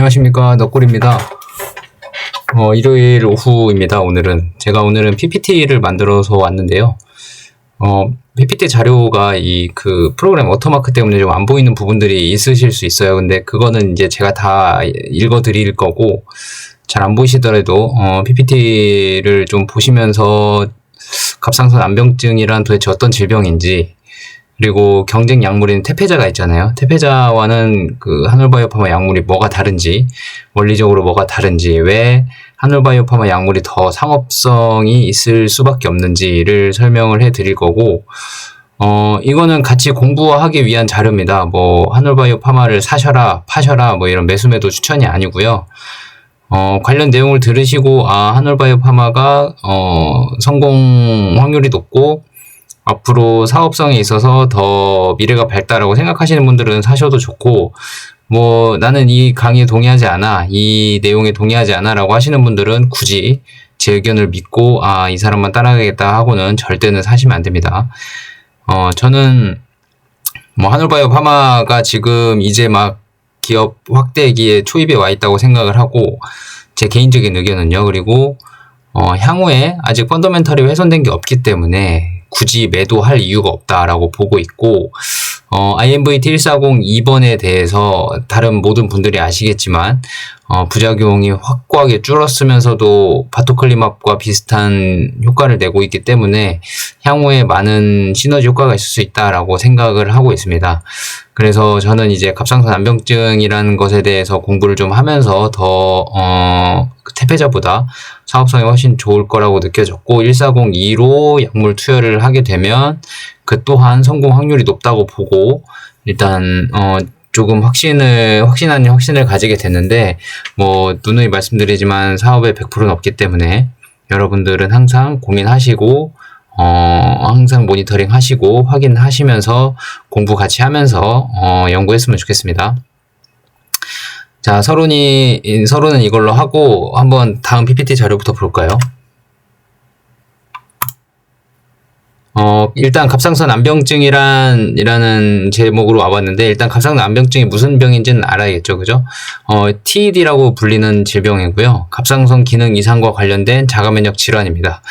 안녕하십니까, 너꿀입니다. 일요일 오후입니다. 오늘은 PPT를 만들어서 왔는데요. PPT 자료가 그 프로그램 워터마크 때문에 좀 안 보이는 부분들이 있으실 수 있어요. 근데 그거는 이제 제가 다 읽어 드릴 거고, 잘 안 보이시더라도 PPT를 좀 보시면서 갑상선 암병증이란 도대체 어떤 질병인지, 그리고 경쟁 약물인 테페자가 있잖아요. 테페자와는 그 한올바이오파마 약물이 뭐가 다른지, 원리적으로 뭐가 다른지, 왜 한올바이오파마 약물이 더 상업성이 있을 수밖에 없는지를 설명을 해 드릴 거고, 이거는 같이 공부하기 위한 자료입니다. 한올바이오파마를 사셔라, 파셔라, 이런 매수매도 추천이 아니고요. 관련 내용을 들으시고, 한올바이오파마가, 성공 확률이 높고, 앞으로 사업성에 있어서 더 미래가 밝다라고 생각하시는 분들은 사셔도 좋고, 나는 이 강의에 동의하지 않아, 이 내용에 동의하지 않아 라고 하시는 분들은 굳이 제 의견을 믿고, 이 사람만 따라가겠다 하고는 절대는 사시면 안 됩니다. 저는 한올바이오파마가 지금 이제 막 기업 확대기에 초입에 와 있다고 생각을 하고, 제 개인적인 의견은요. 그리고 향후에 아직 펀더멘털이 훼손된 게 없기 때문에 굳이 매도할 이유가 없다라고 보고 있고, IMVT140 2번에 대해서 다른 모든 분들이 아시겠지만, 부작용이 확고하게 줄었으면서도 바토클리맙과 비슷한 효과를 내고 있기 때문에 향후에 많은 시너지 효과가 있을 수 있다라고 생각을 하고 있습니다. 그래서 저는 이제 갑상선 암병증이라는 것에 대해서 공부를 좀 하면서 더 테페자보다 사업성이 훨씬 좋을 거라고 느껴졌고, 140-2로 약물 투여를 하게 되면 그 또한 성공 확률이 높다고 보고, 일단 조금 확신을 가지게 됐는데, 누누이 말씀드리지만 사업의 100%는 없기 때문에 여러분들은 항상 고민하시고, 항상 모니터링 하시고 확인하시면서 공부 같이 하면서 연구했으면 좋겠습니다. 자, 서론은 이걸로 하고 한번 다음 PPT 자료부터 볼까요? 일단 갑상선 암병증이라는 제목으로 와봤는데, 일단 갑상선 암병증이 무슨 병인지는 알아야겠죠, 그죠? TED라고 불리는 질병이고요. 갑상선 기능 이상과 관련된 자가면역 질환입니다.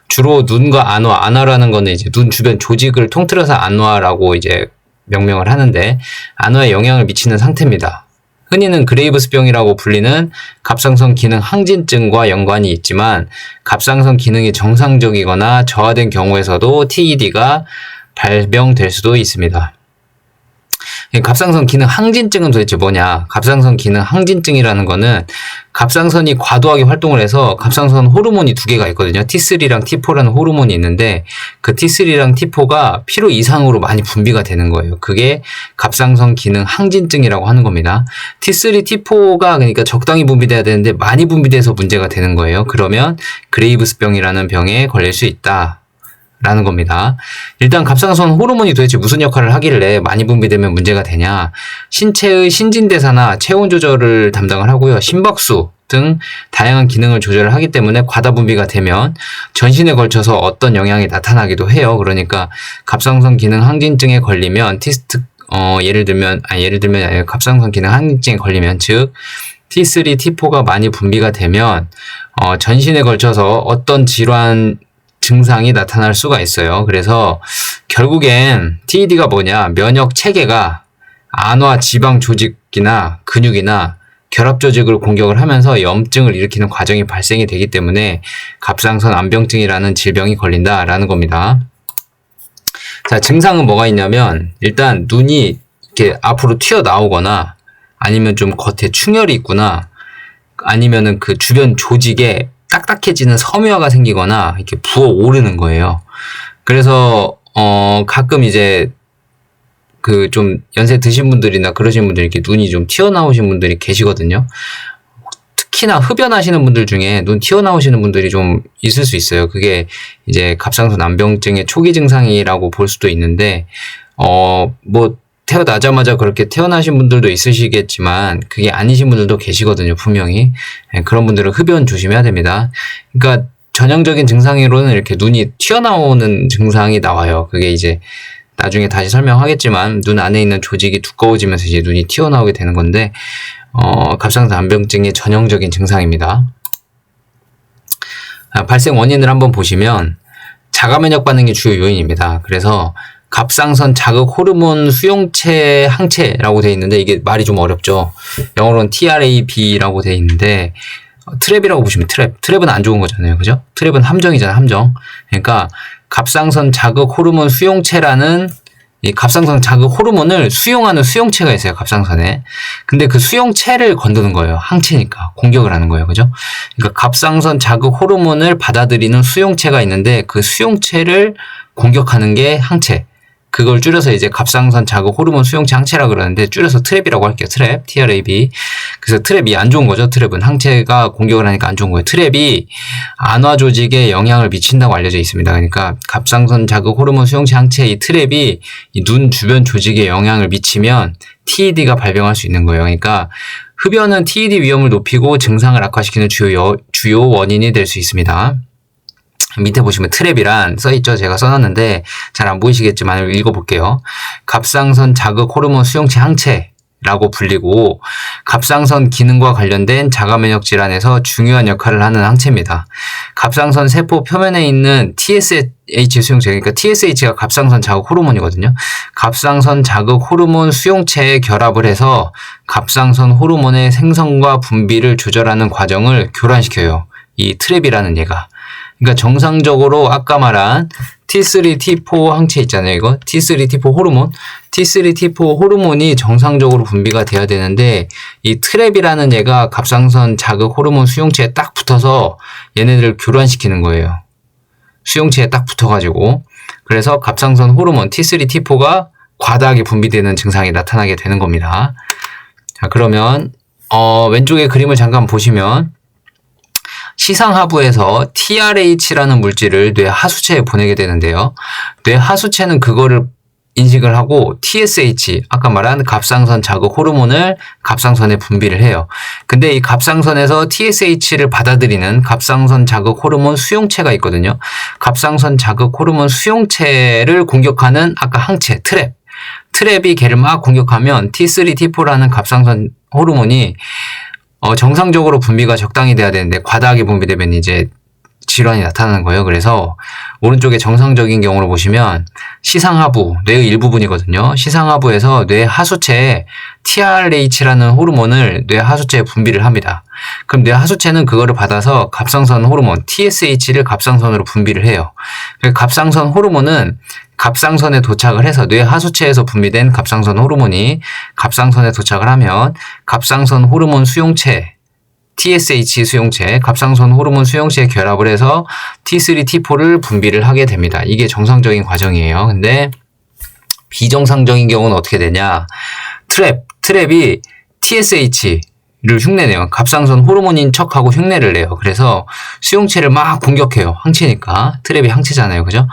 주로 눈과 안화라는 거는 이제 눈 주변 조직을 통틀어서 안화라고 이제 명명을 하는데, 안화에 영향을 미치는 상태입니다. 흔히는 그레이브스병이라고 불리는 갑상선 기능 항진증과 연관이 있지만, 갑상선 기능이 정상적이거나 저하된 경우에서도 TED가 발병될 수도 있습니다. 갑상선 기능 항진증은 도대체 뭐냐? 갑상선 기능 항진증이라는 거는 갑상선이 과도하게 활동을 해서 갑상선 호르몬이 두 개가 있거든요. T3랑 T4라는 호르몬이 있는데, 그 T3랑 T4가 필요 이상으로 많이 분비가 되는 거예요. 그게 갑상선 기능 항진증이라고 하는 겁니다. T3, T4가 그러니까 적당히 분비돼야 되는데 많이 분비돼서 문제가 되는 거예요. 그러면 그레이브스병이라는 병에 걸릴 수 있다 라는 겁니다. 일단 갑상선 호르몬이 도대체 무슨 역할을 하길래 많이 분비되면 문제가 되냐? 신체의 신진대사나 체온 조절을 담당을 하고요. 심박수 등 다양한 기능을 조절을 하기 때문에 과다 분비가 되면 전신에 걸쳐서 어떤 영향이 나타나기도 해요. 그러니까 갑상선 기능 항진증에 걸리면 예를 들면 갑상선 기능 항진증에 걸리면, 즉 T3, T4가 많이 분비가 되면 전신에 걸쳐서 어떤 질환 증상이 나타날 수가 있어요. 그래서 결국엔 TED가 뭐냐? 면역 체계가 안화 지방 조직이나 근육이나 결합 조직을 공격을 하면서 염증을 일으키는 과정이 발생이 되기 때문에 갑상선 암병증이라는 질병이 걸린다라는 겁니다. 자, 증상은 뭐가 있냐면, 일단 눈이 이렇게 앞으로 튀어나오거나, 아니면 좀 겉에 충혈이 있거나, 아니면은 그 주변 조직에 딱딱해지는 섬유화가 생기거나 이렇게 부어오르는 거예요. 그래서 가끔 이제 그 좀 연세 드신 분들이나 그러신 분들, 이렇게 눈이 좀 튀어나오신 분들이 계시거든요. 특히나 흡연하시는 분들 중에 눈 튀어나오시는 분들이 좀 있을 수 있어요. 그게 이제 갑상선 암병증의 초기 증상이라고 볼 수도 있는데, 태어나자마자 그렇게 태어나신 분들도 있으시겠지만 그게 아니신 분들도 계시거든요, 분명히. 그런 분들은 흡연 조심해야 됩니다. 그러니까 전형적인 증상으로는 이렇게 눈이 튀어나오는 증상이 나와요. 그게 이제 나중에 다시 설명하겠지만 눈 안에 있는 조직이 두꺼워지면서 이제 눈이 튀어나오게 되는 건데 갑상선 안병증의 전형적인 증상입니다. 발생 원인을 한번 보시면 자가 면역 반응이 주요 요인입니다. 그래서 갑상선 자극 호르몬 수용체 항체라고 되어 있는데 이게 말이 좀 어렵죠. 영어로는 TRAB라고 되어 있는데 트랩이라고 보시면 트랩은 안 좋은 거잖아요. 그죠? 트랩은 함정이잖아요. 함정. 그러니까 갑상선 자극 호르몬 수용체라는 이 갑상선 자극 호르몬을 수용하는 수용체가 있어요. 갑상선에. 근데 그 수용체를 건드는 거예요. 항체니까 공격을 하는 거예요. 그죠? 그러니까 갑상선 자극 호르몬을 받아들이는 수용체가 있는데 그 수용체를 공격하는 게 항체. 그걸 줄여서 이제 갑상선 자극 호르몬 수용체 항체라 그러는데 줄여서 트랩이라고 할게요. 트랩, TRAB. 그래서 트랩이 안 좋은 거죠. 트랩은 항체가 공격을 하니까 안 좋은 거예요. 트랩이 안화 조직에 영향을 미친다고 알려져 있습니다. 그러니까 갑상선 자극 호르몬 수용체 항체 이 트랩이 이 눈 주변 조직에 영향을 미치면 TED가 발병할 수 있는 거예요. 그러니까 흡연은 TED 위험을 높이고 증상을 악화시키는 주요 원인이 될 수 있습니다. 밑에 보시면 트랩이란 써있죠. 제가 써놨는데 잘 안 보이시겠지만 읽어볼게요. 갑상선 자극 호르몬 수용체 항체라고 불리고 갑상선 기능과 관련된 자가면역 질환에서 중요한 역할을 하는 항체입니다. 갑상선 세포 표면에 있는 TSH 수용체, 그러니까 TSH가 갑상선 자극 호르몬이거든요. 갑상선 자극 호르몬 수용체에 결합을 해서 갑상선 호르몬의 생성과 분비를 조절하는 과정을 교란시켜요. 이 트랩이라는 얘가. 그러니까 정상적으로 아까 말한 T3, T4 항체 있잖아요. 이거 T3, T4 호르몬. T3, T4 호르몬이 정상적으로 분비가 돼야 되는데 이 트랩이라는 얘가 갑상선 자극 호르몬 수용체에 딱 붙어서 얘네들을 교란시키는 거예요. 수용체에 딱 붙어가지고. 그래서 갑상선 호르몬 T3, T4가 과다하게 분비되는 증상이 나타나게 되는 겁니다. 자, 그러면 왼쪽에 그림을 잠깐 보시면 시상하부에서 TRH라는 물질을 뇌 하수체에 보내게 되는데요. 뇌 하수체는 그거를 인식을 하고 TSH, 아까 말한 갑상선 자극 호르몬을 갑상선에 분비를 해요. 근데 이 갑상선에서 TSH를 받아들이는 갑상선 자극 호르몬 수용체가 있거든요. 갑상선 자극 호르몬 수용체를 공격하는 아까 항체, 트랩이 걔를 막 공격하면 T3, T4라는 갑상선 호르몬이 정상적으로 분비가 적당히 돼야 되는데 과다하게 분비되면 이제 질환이 나타나는 거예요. 그래서 오른쪽에 정상적인 경우로 보시면 시상하부, 뇌의 일부분이거든요. 시상하부에서 뇌 하수체에 TRH라는 호르몬을 뇌 하수체에 분비를 합니다. 그럼 뇌 하수체는 그거를 받아서 갑상선 호르몬 TSH를 갑상선으로 분비를 해요. 갑상선 호르몬은 갑상선에 도착을 해서 뇌 하수체에서 분비된 갑상선 호르몬이 갑상선에 도착을 하면 갑상선 호르몬 수용체 TSH 수용체, 갑상선 호르몬 수용체에 결합을 해서 T3, T4를 분비를 하게 됩니다. 이게 정상적인 과정이에요. 근데 비정상적인 경우는 어떻게 되냐? 트랩이 TSH를 흉내내요. 갑상선 호르몬인 척하고 흉내를 내요. 그래서 수용체를 막 공격해요. 항체니까. 트랩이 항체잖아요. 그죠?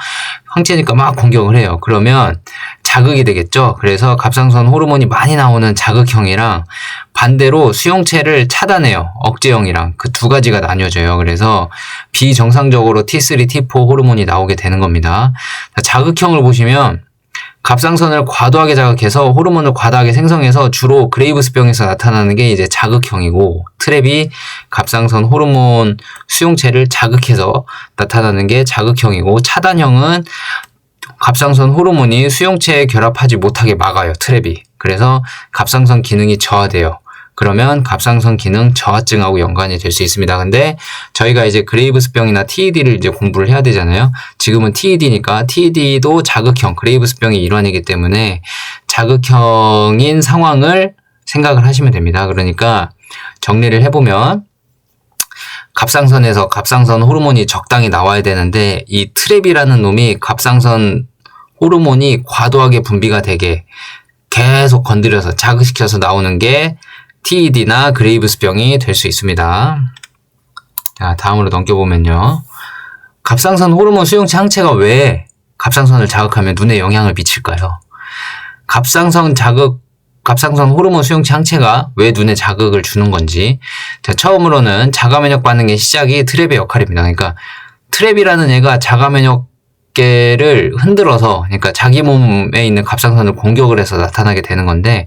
항체니까 막 공격을 해요. 그러면 자극이 되겠죠. 그래서 갑상선 호르몬이 많이 나오는 자극형이랑 반대로 수용체를 차단해요. 억제형이랑 그 두 가지가 나뉘어져요. 그래서 비정상적으로 T3, T4 호르몬이 나오게 되는 겁니다. 자극형을 보시면 갑상선을 과도하게 자극해서 호르몬을 과다하게 생성해서 주로 그레이브스병에서 나타나는 게 이제 자극형이고 트랩이 갑상선 호르몬 수용체를 자극해서 나타나는 게 자극형이고 차단형은 갑상선 호르몬이 수용체에 결합하지 못하게 막아요. 트랩이. 그래서 갑상선 기능이 저하돼요. 그러면 갑상선 기능 저하증하고 연관이 될 수 있습니다. 근데 저희가 이제 그레이브스병이나 TED를 이제 공부를 해야 되잖아요. 지금은 TED니까 TED도 자극형, 그레이브스병의 일환이기 때문에 자극형인 상황을 생각을 하시면 됩니다. 그러니까 정리를 해보면 갑상선에서 갑상선 호르몬이 적당히 나와야 되는데 이 트랩이라는 놈이 갑상선 호르몬이 과도하게 분비가 되게 계속 건드려서 자극시켜서 나오는 게 TED나 그레이브스병이 될 수 있습니다. 자, 다음으로 넘겨보면요. 갑상선 호르몬 수용체 항체가 왜 갑상선을 자극하면 눈에 영향을 미칠까요? 갑상선 호르몬 수용체 항체가 왜 눈에 자극을 주는 건지. 자, 처음으로는 자가면역 반응의 시작이 트랩의 역할입니다. 그러니까 트랩이라는 얘가 자가면역 개를 흔들어서, 그러니까 자기 몸에 있는 갑상선을 공격을 해서 나타나게 되는 건데,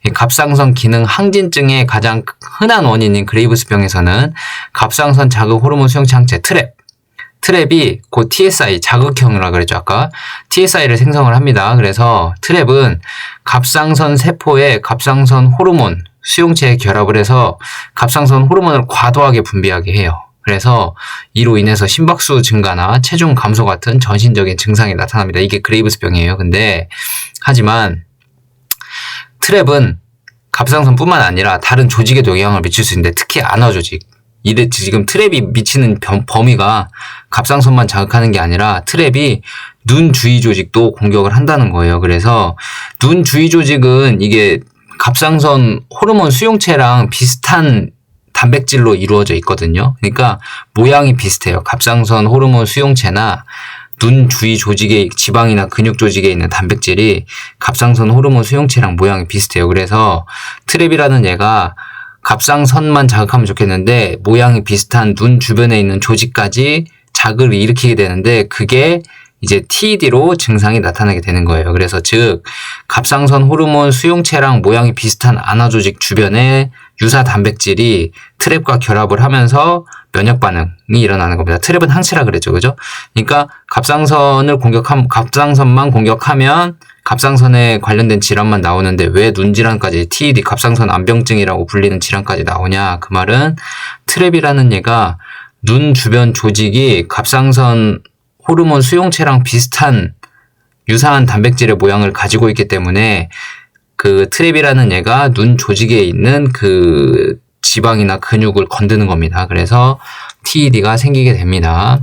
이 갑상선 기능 항진증의 가장 흔한 원인인 그레이브스병에서는 갑상선 자극 호르몬 수용체 항체 트랩이 곧 TSI, 자극형이라고 그랬죠, 아까. TSI를 생성을 합니다. 그래서 트랩은 갑상선 세포에 갑상선 호르몬 수용체에 결합을 해서 갑상선 호르몬을 과도하게 분비하게 해요. 그래서 이로 인해서 심박수 증가나 체중 감소 같은 전신적인 증상이 나타납니다. 이게 그레이브스병이에요. 근데 하지만 트랩은 갑상선뿐만 아니라 다른 조직에도 영향을 미칠 수 있는데, 특히 안화 조직. 지금 트랩이 미치는 범위가 갑상선만 자극하는 게 아니라 트랩이 눈 주위 조직도 공격을 한다는 거예요. 그래서 눈 주위 조직은 이게 갑상선 호르몬 수용체랑 비슷한 단백질로 이루어져 있거든요. 그러니까 모양이 비슷해요. 갑상선 호르몬 수용체나 눈 주위 조직의 지방이나 근육 조직에 있는 단백질이 갑상선 호르몬 수용체랑 모양이 비슷해요. 그래서 트랩이라는 얘가 갑상선만 자극하면 좋겠는데 모양이 비슷한 눈 주변에 있는 조직까지 자극을 일으키게 되는데, 그게 이제 TED로 증상이 나타나게 되는 거예요. 그래서 즉 갑상선 호르몬 수용체랑 모양이 비슷한 안화 조직 주변에 유사 단백질이 트랩과 결합을 하면서 면역 반응이 일어나는 겁니다. 트랩은 항체라 그랬죠, 그죠? 그러니까 갑상선만 공격하면 갑상선에 관련된 질환만 나오는데 왜 눈질환까지, TED, 갑상선 안병증이라고 불리는 질환까지 나오냐? 그 말은 트랩이라는 얘가 눈 주변 조직이 갑상선 호르몬 수용체랑 비슷한 유사한 단백질의 모양을 가지고 있기 때문에 그 트랩이라는 얘가 눈 조직에 있는 그 지방이나 근육을 건드는 겁니다. 그래서 TED가 생기게 됩니다.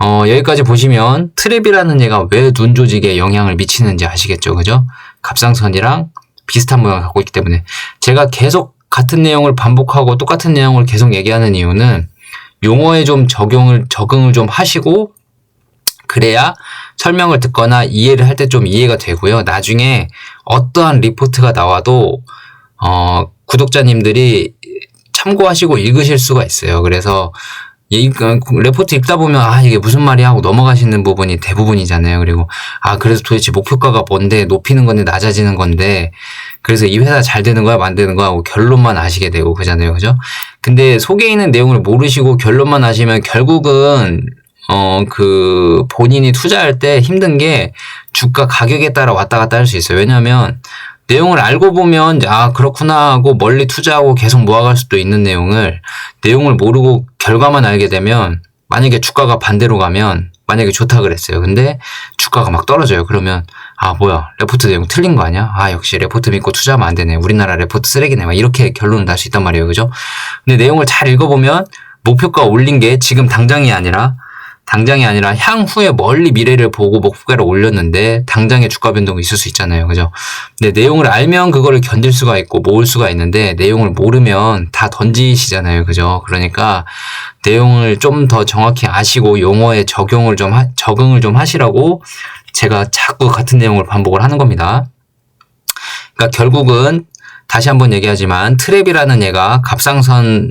여기까지 보시면 트랩이라는 얘가 왜 눈 조직에 영향을 미치는지 아시겠죠? 그죠? 갑상선이랑 비슷한 모양을 갖고 있기 때문에. 제가 계속 같은 내용을 반복하고 똑같은 내용을 계속 얘기하는 이유는 용어에 좀 적응을 좀 하시고, 그래야 설명을 듣거나 이해를 할 때 좀 이해가 되고요. 나중에 어떠한 리포트가 나와도 구독자님들이 참고하시고 읽으실 수가 있어요. 그래서 레포트 읽다 보면 이게 무슨 말이야 하고 넘어가시는 부분이 대부분이잖아요. 그리고 그래서 도대체 목표가가 뭔데, 높이는 건데 낮아지는 건데, 그래서 이 회사 잘 되는 거야 안 되는 거야 하고 결론만 아시게 되고 그러잖아요. 그죠? 근데 속에 있는 내용을 모르시고 결론만 아시면 결국은 본인이 투자할 때 힘든 게 주가 가격에 따라 왔다 갔다 할 수 있어요. 왜냐면 내용을 알고 보면 그렇구나 하고 멀리 투자하고 계속 모아갈 수도 있는 내용을 모르고 결과만 알게 되면, 만약에 주가가 반대로 가면, 만약에 좋다 그랬어요. 근데 주가가 막 떨어져요. 그러면 뭐야, 레포트 내용 틀린 거 아니야? 역시 레포트 믿고 투자하면 안 되네. 우리나라 레포트 쓰레기네. 막 이렇게 결론을 날 수 있단 말이에요. 그죠? 근데 내용을 잘 읽어보면 목표가 올린 게 지금 당장이 아니라 향후에 멀리 미래를 보고 목표가를 올렸는데 당장의 주가 변동이 있을 수 있잖아요. 그죠? 근데 내용을 알면 그거를 견딜 수가 있고 모을 수가 있는데, 내용을 모르면 다 던지시잖아요. 그죠? 그러니까 내용을 좀 더 정확히 아시고 용어에 적응을 좀 하시라고 제가 자꾸 같은 내용을 반복을 하는 겁니다. 그러니까 결국은 다시 한번 얘기하지만 트랩이라는 얘가 갑상선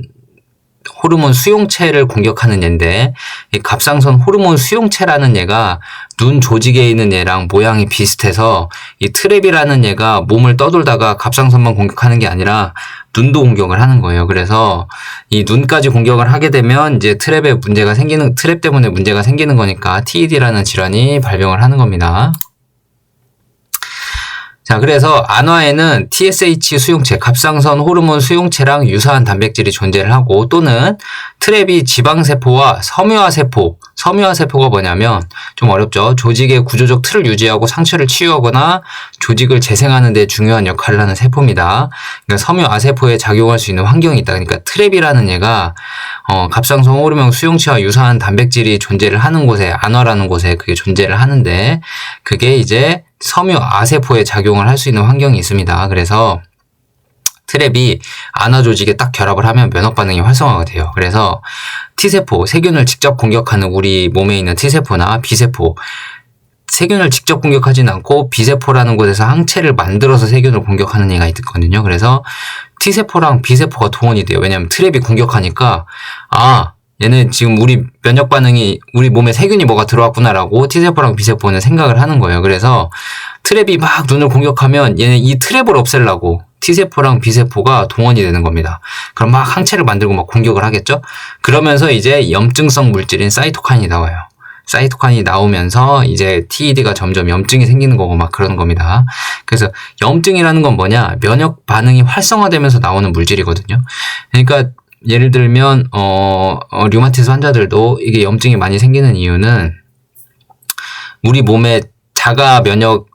호르몬 수용체를 공격하는 얘인데, 이 갑상선 호르몬 수용체라는 얘가 눈 조직에 있는 얘랑 모양이 비슷해서 이 트랩이라는 얘가 몸을 떠돌다가 갑상선만 공격하는 게 아니라 눈도 공격을 하는 거예요. 그래서 이 눈까지 공격을 하게 되면 이제 트랩 때문에 문제가 생기는 거니까 TED라는 질환이 발병을 하는 겁니다. 자, 그래서 안화에는 TSH 수용체, 갑상선 호르몬 수용체랑 유사한 단백질이 존재를 하고, 또는 트랩이 지방세포와 섬유화세포가 뭐냐면 좀 어렵죠. 조직의 구조적 틀을 유지하고 상처를 치유하거나 조직을 재생하는 데 중요한 역할을 하는 세포입니다. 그러니까 섬유화세포에 작용할 수 있는 환경이 있다. 그러니까 트랩이라는 얘가 갑상선 호르몬 수용체와 유사한 단백질이 존재를 하는 곳에, 안화라는 곳에 그게 존재를 하는데, 그게 이제 섬유아세포에 작용을 할 수 있는 환경이 있습니다. 그래서 트랩이 안화 조직에 딱 결합을 하면 면역 반응이 활성화가 돼요. 그래서 T세포, 세균을 직접 공격하는 우리 몸에 있는 T세포나 B세포, 세균을 직접 공격하진 않고 B세포라는 곳에서 항체를 만들어서 세균을 공격하는 얘가 있거든요. 그래서 T세포랑 B세포가 동원이 돼요. 왜냐하면 트랩이 공격하니까 얘는 지금 우리 면역 반응이 우리 몸에 세균이 뭐가 들어왔구나라고 T세포랑 B세포는 생각을 하는 거예요. 그래서 트랩이 막 눈을 공격하면 얘는 이 트랩을 없애려고 T세포랑 B세포가 동원이 되는 겁니다. 그럼 막 항체를 만들고 막 공격을 하겠죠? 그러면서 이제 염증성 물질인 사이토카인이 나와요. 사이토카인이 나오면서 이제 TED가 점점 염증이 생기는 거고 막 그러는 겁니다. 그래서 염증이라는 건 뭐냐? 면역 반응이 활성화되면서 나오는 물질이거든요. 그러니까 예를 들면 류마티스 환자들도 이게 염증이 많이 생기는 이유는 우리 몸에 자가 면역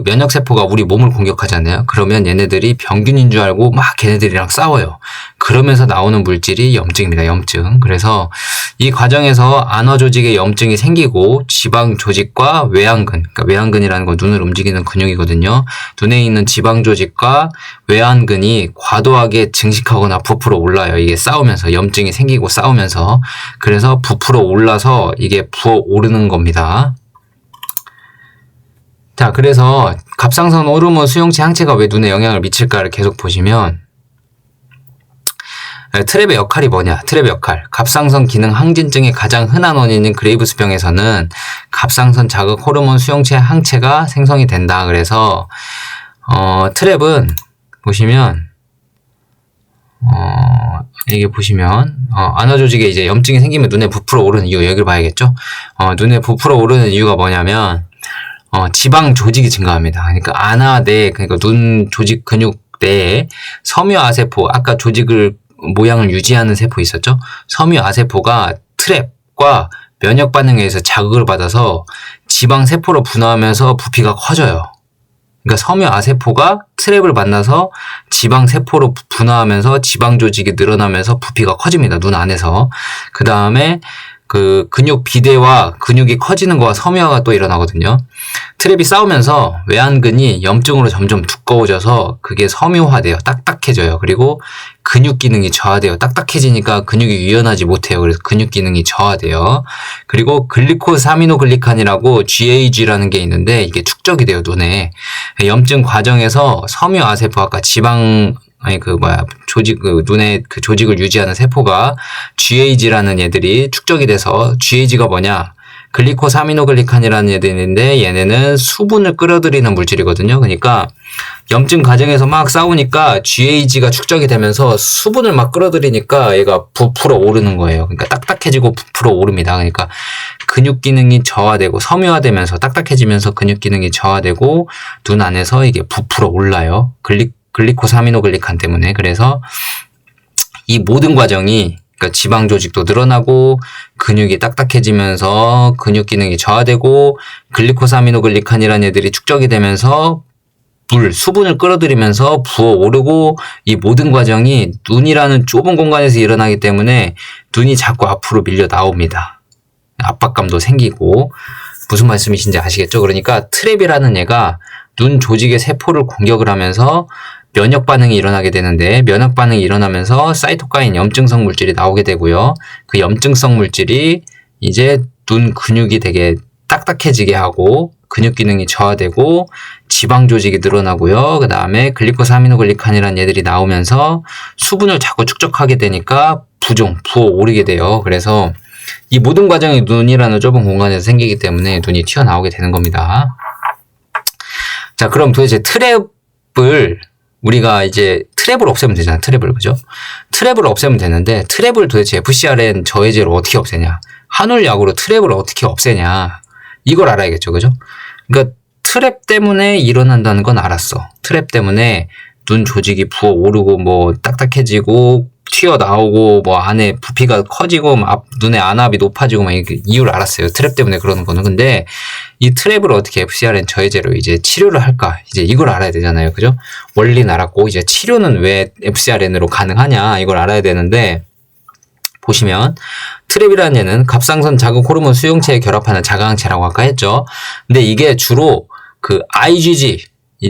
면역세포가 우리 몸을 공격하잖아요. 그러면 얘네들이 병균인 줄 알고 막 걔네들이랑 싸워요. 그러면서 나오는 물질이 염증입니다. 염증. 그래서 이 과정에서 안화 조직에 염증이 생기고 지방 조직과 외안근, 그러니까 외안근이라는 건 눈을 움직이는 근육이거든요. 눈에 있는 지방 조직과 외안근이 과도하게 증식하거나 부풀어 올라요. 이게 싸우면서 염증이 생기고 싸우면서. 그래서 부풀어 올라서 이게 부어 오르는 겁니다. 자, 그래서 갑상선 호르몬 수용체 항체가 왜 눈에 영향을 미칠까를 계속 보시면 트랩의 역할이 뭐냐? 트랩의 역할. 갑상선 기능 항진증의 가장 흔한 원인인 그레이브스병에서는 갑상선 자극 호르몬 수용체 항체가 생성이 된다. 그래서 트랩은 보시면 이게 보시면 안화 조직에 이제 염증이 생기면 눈에 부풀어 오르는 이유 여기를 봐야겠죠? 눈에 부풀어 오르는 이유가 뭐냐면 지방 조직이 증가합니다. 그러니까 안화 내, 그러니까 눈 조직 근육 내에 섬유아세포, 아까 조직을 모양을 유지하는 세포 있었죠? 섬유아세포가 트랩과 면역 반응에 의해서 자극을 받아서 지방 세포로 분화하면서 부피가 커져요. 그러니까 섬유아세포가 트랩을 만나서 지방 세포로 분화하면서 지방 조직이 늘어나면서 부피가 커집니다. 눈 안에서. 그 다음에 그 근육 비대와 근육이 커지는 거와 섬유화가 또 일어나거든요. 트랩이 싸우면서 외안근이 염증으로 점점 두꺼워져서 그게 섬유화돼요. 딱딱해져요. 그리고 근육 기능이 저하돼요. 딱딱해지니까 근육이 유연하지 못해요. 그래서 근육 기능이 저하돼요. 그리고 글리코사미노글리칸이라고 GAG라는 게 있는데 이게 축적이 돼요. 눈에. 염증 과정에서 섬유아세포 아까 지방 조직, 눈의 그 조직을 유지하는 세포가 GAG라는 얘들이 축적이 돼서 GAG가 뭐냐? 글리코사미노글리칸이라는 얘들인데 얘네는 수분을 끌어들이는 물질이거든요. 그러니까 염증 과정에서 막 싸우니까 GAG가 축적이 되면서 수분을 막 끌어들이니까 얘가 부풀어 오르는 거예요. 그러니까 딱딱해지고 부풀어 오릅니다. 그러니까 근육 기능이 저하되고 섬유화되면서 딱딱해지면서 근육 기능이 저하되고 눈 안에서 이게 부풀어 올라요. 글리코사미노글리칸 때문에. 그래서 이 모든 과정이 그러니까 지방 조직도 늘어나고 근육이 딱딱해지면서 근육 기능이 저하되고 글리코사미노글리칸이라는 애들이 축적이 되면서 수분을 끌어들이면서 부어오르고 이 모든 과정이 눈이라는 좁은 공간에서 일어나기 때문에 눈이 자꾸 앞으로 밀려 나옵니다. 압박감도 생기고 무슨 말씀이신지 아시겠죠? 그러니까 트랩이라는 얘가 눈 조직의 세포를 공격을 하면서 면역 반응이 일어나게 되는데 면역 반응이 일어나면서 사이토카인 염증성 물질이 나오게 되고요. 그 염증성 물질이 이제 눈 근육이 되게 딱딱해지게 하고 근육 기능이 저하되고 지방 조직이 늘어나고요. 그 다음에 글리코사미노글리칸이라는 얘들이 나오면서 수분을 자꾸 축적하게 되니까 부어오르게 돼요. 그래서 이 모든 과정이 눈이라는 좁은 공간에서 생기기 때문에 눈이 튀어나오게 되는 겁니다. 자, 그럼 도대체 트랩을 우리가 이제 트랩을 없애면 되잖아. 트랩을. 그죠? 트랩을 없애면 되는데 트랩을 도대체 FcRn 저해제로 어떻게 없애냐? 한올약으로 트랩을 어떻게 없애냐? 이걸 알아야겠죠. 그죠? 그러니까 트랩 때문에 일어난다는 건 알았어. 트랩 때문에 눈 조직이 부어오르고 뭐 딱딱해지고 튀어나오고 뭐 안에 부피가 커지고 눈의 안압이 높아지고 막 이유를 알았어요. 트랩 때문에 그러는 거는. 근데 이 트랩을 어떻게 FcRn 저해제로 이제 치료를 할까? 이제 이걸 알아야 되잖아요. 그죠? 원리는 알았고 이제 치료는 왜 FcRn으로 가능하냐? 이걸 알아야 되는데 보시면 트랩이라는 얘는 갑상선 자극 호르몬 수용체에 결합하는 자가항체라고 아까 했죠. 근데 이게 주로 그 IgG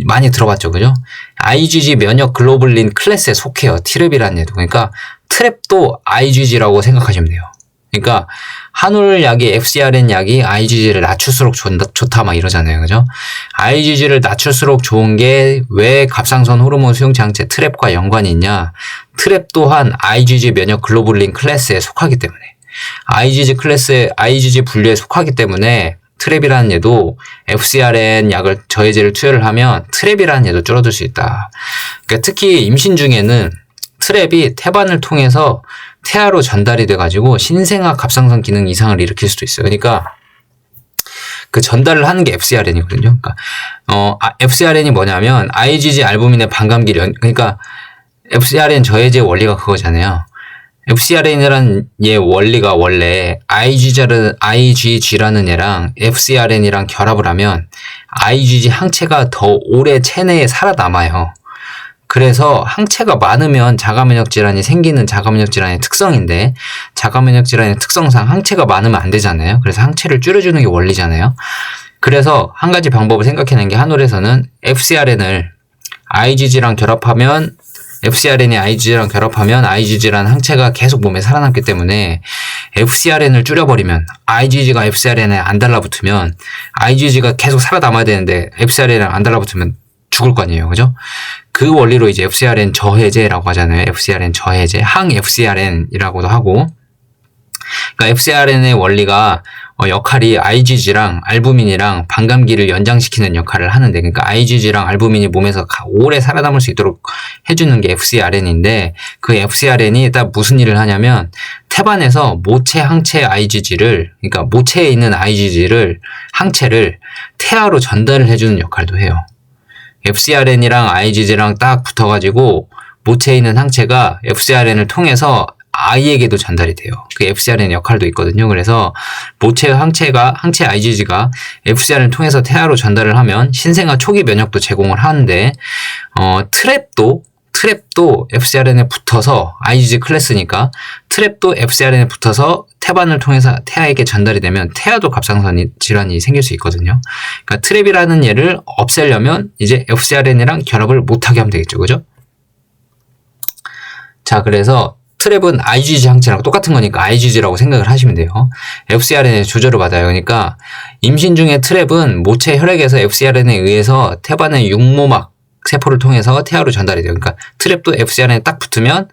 많이 들어봤죠. 그죠? IgG 면역 글로불린 클래스에 속해요. 트랩이라는 얘도. 그러니까 트랩도 IgG라고 생각하시면 돼요. 그러니까 한올약이 FcRn 약이 IgG를 낮출수록 좋다 막 이러잖아요. 그죠? IgG를 낮출수록 좋은 게 왜 갑상선 호르몬 수용체 항체 트랩과 연관이 있냐? 트랩 또한 IgG 면역 글로불린 클래스에 속하기 때문에 IgG 분류에 속하기 때문에 트랩이라는 얘도 FcRn 약을 저해제를 투여를 하면 트랩이라는 얘도 줄어들 수 있다. 그러니까 특히 임신 중에는 트랩이 태반을 통해서 태아로 전달이 돼가지고 신생아 갑상선 기능 이상을 일으킬 수도 있어요. 그러니까 그 전달을 하는 게 FcRn이거든요. 그러니까 FcRn이 뭐냐면 IgG 알부민의 반감기 그러니까 FcRn 저해제 원리가 그거잖아요. FcRn이라는 얘 원리가 원래 IgG라는 얘랑 FcRn이랑 결합을 하면 IgG 항체가 더 오래 체내에 살아남아요. 그래서 항체가 많으면 자가면역 질환이 생기는 자가면역 질환의 특성인데 자가면역 질환의 특성상 항체가 많으면 안 되잖아요. 그래서 항체를 줄여주는 게 원리잖아요. 그래서 한 가지 방법을 생각해낸 게 한올에서는 FcRn을 IgG랑 결합하면 FcRn이 IgG랑 결합하면 IgG라는 항체가 계속 몸에 살아남기 때문에 FcRn을 줄여버리면 IgG가 FcRn에 안 달라붙으면 IgG가 계속 살아남아야 되는데 FcRn이랑 안 달라붙으면 죽을 거 아니에요. 그죠? 그 원리로 이제 FcRn 저해제라고 하잖아요. FcRn 저해제, 항 FcRn이라고도 하고. 그러니까 FcRn의 원리가 역할이 IgG랑 알부민이랑 반감기를 연장시키는 역할을 하는데, 그러니까 IgG랑 알부민이 몸에서 오래 살아남을 수 있도록 해주는 게 FcRn인데, 그 FcRn이 딱 무슨 일을 하냐면 태반에서 모체 항체 IgG를, 그러니까 모체에 있는 IgG를 항체를 태아로 전달을 해주는 역할도 해요. FcRn이랑 IgG랑 딱 붙어가지고 모체에 있는 항체가 FcRn을 통해서 아이에게도 전달이 돼요. 그 FcRn 역할도 있거든요. 그래서 모체 항체 IgG가 FcRn을 통해서 태아로 전달을 하면 신생아 초기 면역도 제공을 하는데 트랩도 FcRn에 붙어서 IgG 클래스니까 트랩도 FcRn에 붙어서 태반을 통해서 태아에게 전달이 되면 태아도 갑상선 질환이 생길 수 있거든요. 그러니까 트랩이라는 얘를 없애려면 이제 FcRn이랑 결합을 못하게 하면 되겠죠. 그죠? 자, 그래서 트랩은 IgG 항체랑 똑같은 거니까 IgG라고 생각을 하시면 돼요. FcRn의 조절을 받아요. 그러니까 임신 중에 트랩은 모체 혈액에서 FcRn에 의해서 태반의 육모막 세포를 통해서 태아로 전달이 돼요. 그러니까 트랩도 FcRn에 딱 붙으면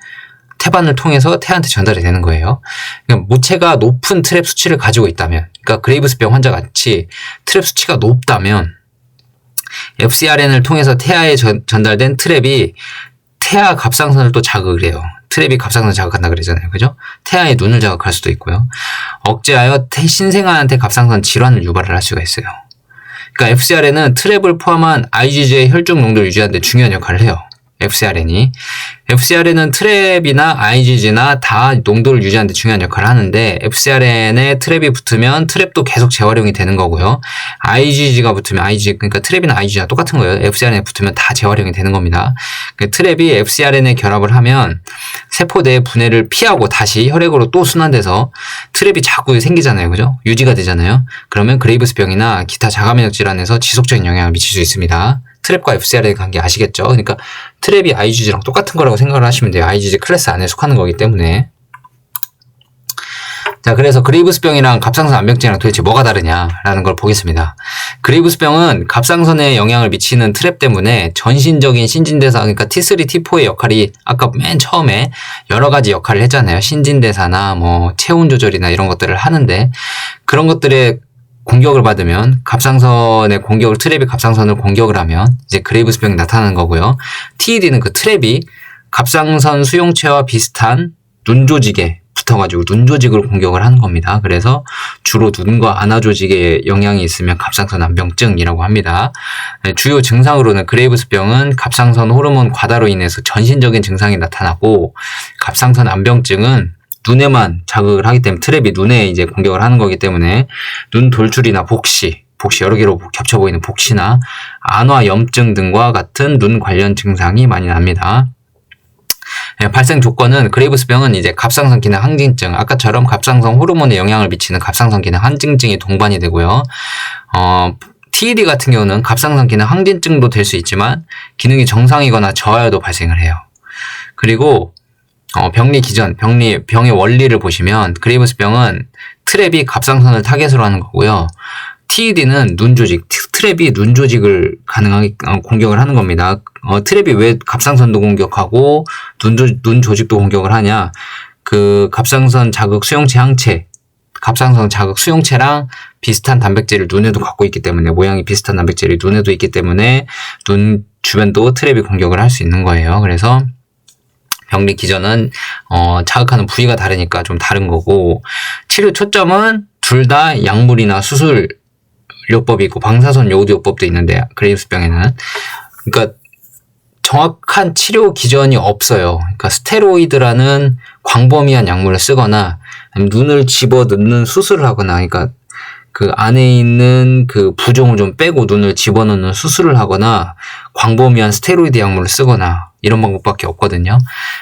태반을 통해서 태아한테 전달이 되는 거예요. 그러니까 모체가 높은 트랩 수치를 가지고 있다면, 그러니까 그레이브스병 환자 같이 트랩 수치가 높다면 FcRn을 통해서 태아에 전달된 트랩이 태아 갑상선을 또 자극을 해요. 트랩이 갑상선을 자극한다 그러잖아요. 그죠? 태아의 눈을 자극할 수도 있고요. 억제하여 신생아한테 갑상선 질환을 유발을 할 수가 있어요. 그러니까 FcRn은 트랩을 포함한 IgG의 혈중 농도를 유지하는 데 중요한 역할을 해요. FcRn은 트랩이나 IgG나 다 농도를 유지하는 데 중요한 역할을 하는데 FcRn에 트랩이 붙으면 트랩도 계속 재활용이 되는 거고요. IgG가 붙으면 그러니까 트랩이나 IgG가 똑같은 거예요. FcRn에 붙으면 다 재활용이 되는 겁니다. 트랩이 FcRn에 결합을 하면 세포 내 분해를 피하고 다시 혈액으로 또 순환돼서 트랩이 자꾸 생기잖아요. 그죠? 유지가 되잖아요. 그러면 그레이브스병이나 기타 자가면역 질환에서 지속적인 영향을 미칠 수 있습니다. 트랩과 FcRn의 관계 아시겠죠? 그러니까 트랩이 IgG랑 똑같은 거라고 생각을 하시면 돼요. IgG 클래스 안에 속하는 거기 때문에. 자, 그래서 그레이브스병이랑 갑상선 안병증이랑 도대체 뭐가 다르냐라는 걸 보겠습니다. 그레이브스병은 갑상선에 영향을 미치는 트랩 때문에 전신적인 신진대사, 그러니까 T3, T4의 역할이 아까 맨 처음에 여러 가지 역할을 했잖아요. 신진대사나 뭐 체온 조절이나 이런 것들을 하는데 그런 것들에 공격을 받으면 트랩이 갑상선을 공격을 하면 이제 그레이브스병이 나타나는 거고요. TED는 그 트랩이 갑상선 수용체와 비슷한 눈 조직에 붙어가지고 눈 조직으로 공격을 하는 겁니다. 그래서 주로 눈과 안아 조직에 영향이 있으면 갑상선 안병증이라고 합니다. 주요 증상으로는 그레이브스병은 갑상선 호르몬 과다로 인해서 전신적인 증상이 나타나고 갑상선 안병증은 눈에만 자극을 하기 때문에 트랩이 눈에 이제 공격을 하는 거기 때문에 눈 돌출이나 복시 여러 개로 겹쳐 보이는 복시나 안화 염증 등과 같은 눈 관련 증상이 많이 납니다. 발생 조건은 그레이브스병은 이제 갑상선 기능 항진증, 아까처럼 갑상선 호르몬에 영향을 미치는 갑상선 기능 항진증이 동반이 되고요. TED 같은 경우는 갑상선 기능 항진증도 될 수 있지만 기능이 정상이거나 저하여도 발생을 해요. 그리고 병리 기전, 병의 원리를 보시면 그레이브스 병은 트랩이 갑상선을 타겟으로 하는 거고요. TED는 눈 조직, 트랩이 눈 조직을 가능하게 공격을 하는 겁니다. 트랩이 왜 갑상선도 공격하고 눈 조직도 공격을 하냐? 그 갑상선 자극 수용체 항체, 갑상선 자극 수용체랑 비슷한 단백질을 눈에도 갖고 있기 때문에, 모양이 비슷한 단백질이 눈에도 있기 때문에 눈 주변도 트랩이 공격을 할 수 있는 거예요. 그래서 병리 기전은 자극하는 부위가 다르니까 좀 다른 거고, 치료 초점은 둘 다 약물이나 수술요법이 있고 방사선 요법도 있는데 그레이브스 병에는, 그러니까 정확한 치료 기전이 없어요. 그러니까 스테로이드라는 광범위한 약물을 쓰거나 눈을 집어 넣는 수술을 하거나, 그러니까 그 안에 있는 그 부종을 좀 빼고 눈을 집어넣는 수술을 하거나 광범위한 스테로이드 약물을 쓰거나 이런 방법밖에 없거든요.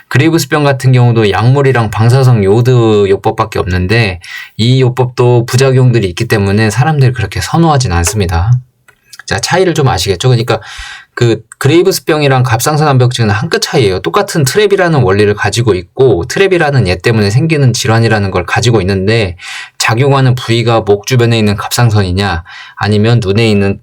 그레이브스병 같은 경우도 약물이랑 방사성 요드 요법밖에 없는데 이 요법도 부작용들이 있기 때문에 사람들이 그렇게 선호하진 않습니다. 자, 차이를 좀 아시겠죠? 그러니까 그 그레이브스병이랑 갑상선 암벽증은 한 끗 차이예요. 똑같은 트랩이라는 원리를 가지고 있고 트랩이라는 얘 때문에 생기는 질환이라는 걸 가지고 있는데, 작용하는 부위가 목 주변에 있는 갑상선이냐 아니면 눈에 있는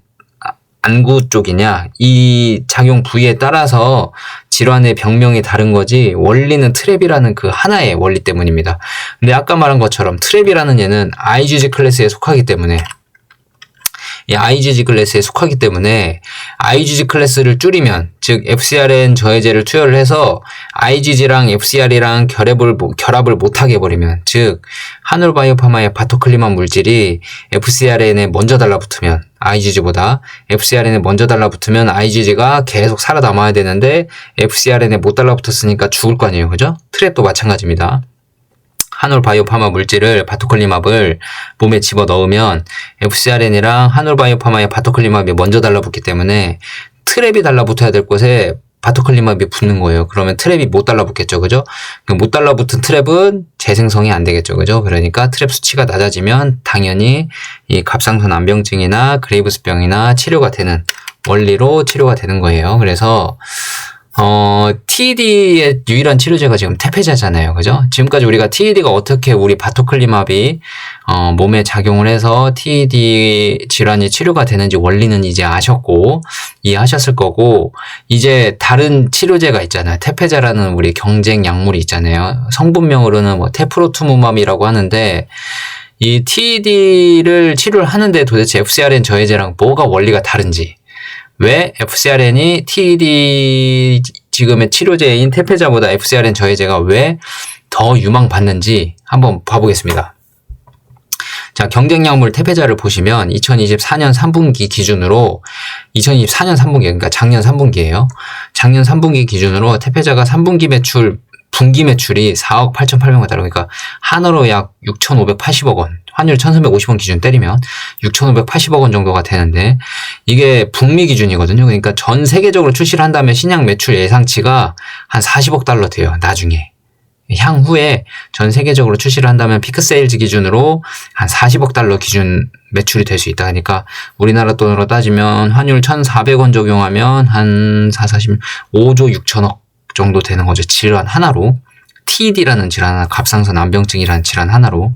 안구 쪽이냐, 이 작용 부위에 따라서 질환의 병명이 다른 거지 원리는 트랩이라는 그 하나의 원리 때문입니다. 근데 아까 말한 것처럼 트랩이라는 얘는 IgG 클래스에 속하기 때문에, 이 IgG 클래스에 속하기 때문에 IgG 클래스를 줄이면, 즉 FcRn 저해제를 투여를 해서 IgG랑 FcR이랑 결합을 못하게 해버리면, 즉 하놀바이오파마의 바토클리만 물질이 FcRn에 먼저 달라붙으면, IgG보다 FcRn에 먼저 달라붙으면 IgG가 계속 살아남아야 되는데 FcRn에 못 달라붙었으니까 죽을 거 아니에요, 그죠? 트랩도 마찬가지입니다. 하놀바이오파마 물질을, 바토클리맙을 몸에 집어넣으면 FcRn이랑 하놀바이오파마의 바토클리맙이 먼저 달라붙기 때문에 트랩이 달라붙어야 될 곳에 바토클리맙이 붙는 거예요. 그러면 트랩이 못 달라붙겠죠, 그죠? 못 달라붙은 트랩은 재생성이 안 되겠죠, 그죠? 그러니까 트랩 수치가 낮아지면 당연히 이 갑상선 암병증이나 그레이브스병이나 치료가 되는 원리로 치료가 되는 거예요. 그래서 TED의 유일한 치료제가 지금 테페자잖아요, 그죠? 지금까지 우리가 TED가 어떻게 우리 바토클리맙이 몸에 작용을 해서 TED 질환이 치료가 되는지 원리는 이제 아셨고 이해하셨을 거고, 이제 다른 치료제가 있잖아요. 테페자라는 우리 경쟁 약물이 있잖아요. 성분명으로는 뭐 테프로투무맘이라고 하는데, 이 TED를 치료를 하는데 도대체 FcRn 저해제랑 뭐가 원리가 다른지, 왜 FcRn이 TED 지금의 치료제인 테페자보다 FcRn 저해제가 왜 더 유망받는지 한번 봐보겠습니다. 자, 경쟁약물 테페자를 보시면 2024년 3분기 기준으로, 2024년 3분기, 그러니까 작년 3분기예요. 작년 3분기 기준으로 테페자가 3분기 분기 매출이 4억 8,800만 달러, 그러니까 한화로 약 6,580억 원, 환율 1,350원 기준 때리면 6,580억 원 정도가 되는데, 이게 북미 기준이거든요. 그러니까 전 세계적으로 출시를 한다면 신약 매출 예상치가 한 40억 달러 돼요, 나중에. 향후에 전 세계적으로 출시를 한다면 피크 세일즈 기준으로 한 40억 달러 기준 매출이 될 수 있다. 그러니까 우리나라 돈으로 따지면 환율 1,400원 적용하면 한 5조 6천억 정도 되는 거죠. 질환 하나로. TED라는 질환 하나, 갑상선 암병증이라는 질환 하나로.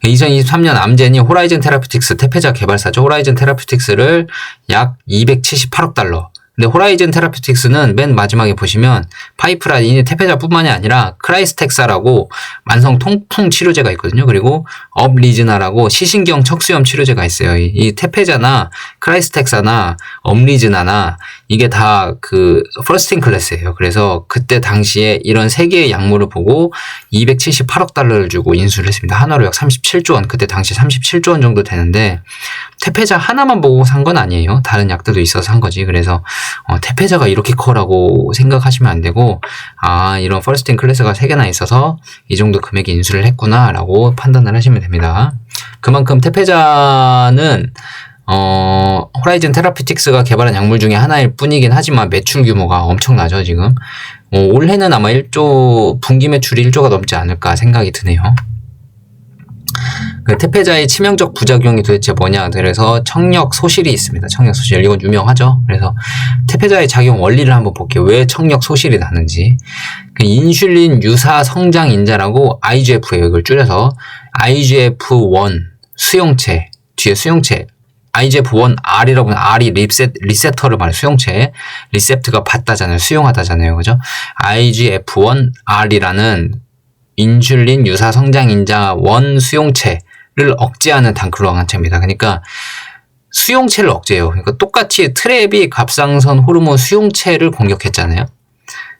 2023년 암젠이 호라이즌 테라피틱스, 테페자 개발사죠. 호라이즌 테라피틱스를 약 278억 달러. 근데 호라이즌 테라피틱스는 맨 마지막에 보시면 파이프라인이 테페자뿐만이 아니라 크라이스텍사라고 만성 통풍 치료제가 있거든요. 그리고 업리즈나라고 시신경 척수염 치료제가 있어요. 이 테페자나 크라이스텍사나 업리즈나나 이게 다 그 퍼스트 인 클래스예요. 그래서 그때 당시에 이런 세 개의 약물을 보고 278억 달러를 주고 인수를 했습니다. 하나로 약 37조 원, 그때 당시 37조 원 정도 되는데 테페자 하나만 보고 산 건 아니에요. 다른 약들도 있어서 산 거지. 그래서 테페자가 이렇게 커라고 생각하시면 안 되고, 이런 퍼스트 인 클래스가 3개나 있어서 이 정도 금액에 인수를 했구나 라고 판단을 하시면 됩니다. 그만큼 테페자는 호라이즌 테라피틱스가 개발한 약물 중에 하나일 뿐이긴 하지만 매출 규모가 엄청나죠, 지금. 올해는 아마 분기 매출이 1조가 넘지 않을까 생각이 드네요. 그 태폐자의 치명적 부작용이 도대체 뭐냐? 그래서 청력 소실이 있습니다. 청력 소실. 이건 유명하죠. 그래서 태폐자의 작용 원리를 한번 볼게요. 왜 청력 소실이 나는지. 그 인슐린 유사 성장 인자라고 IGF예요. 이걸 줄여서 IGF-1 수용체, 뒤에 수용체 IGF-1R이라고 하면 R이 리셉터를 말해 수용체, 리셉트가 받다잖아요. 수용하다잖아요. 그죠? IGF-1R이라는 인슐린 유사 성장 인자 1 수용체를 억제하는 단클로어 항체입니다. 그러니까 수용체를 억제해요. 그러니까 똑같이 트랩이 갑상선 호르몬 수용체를 공격했잖아요.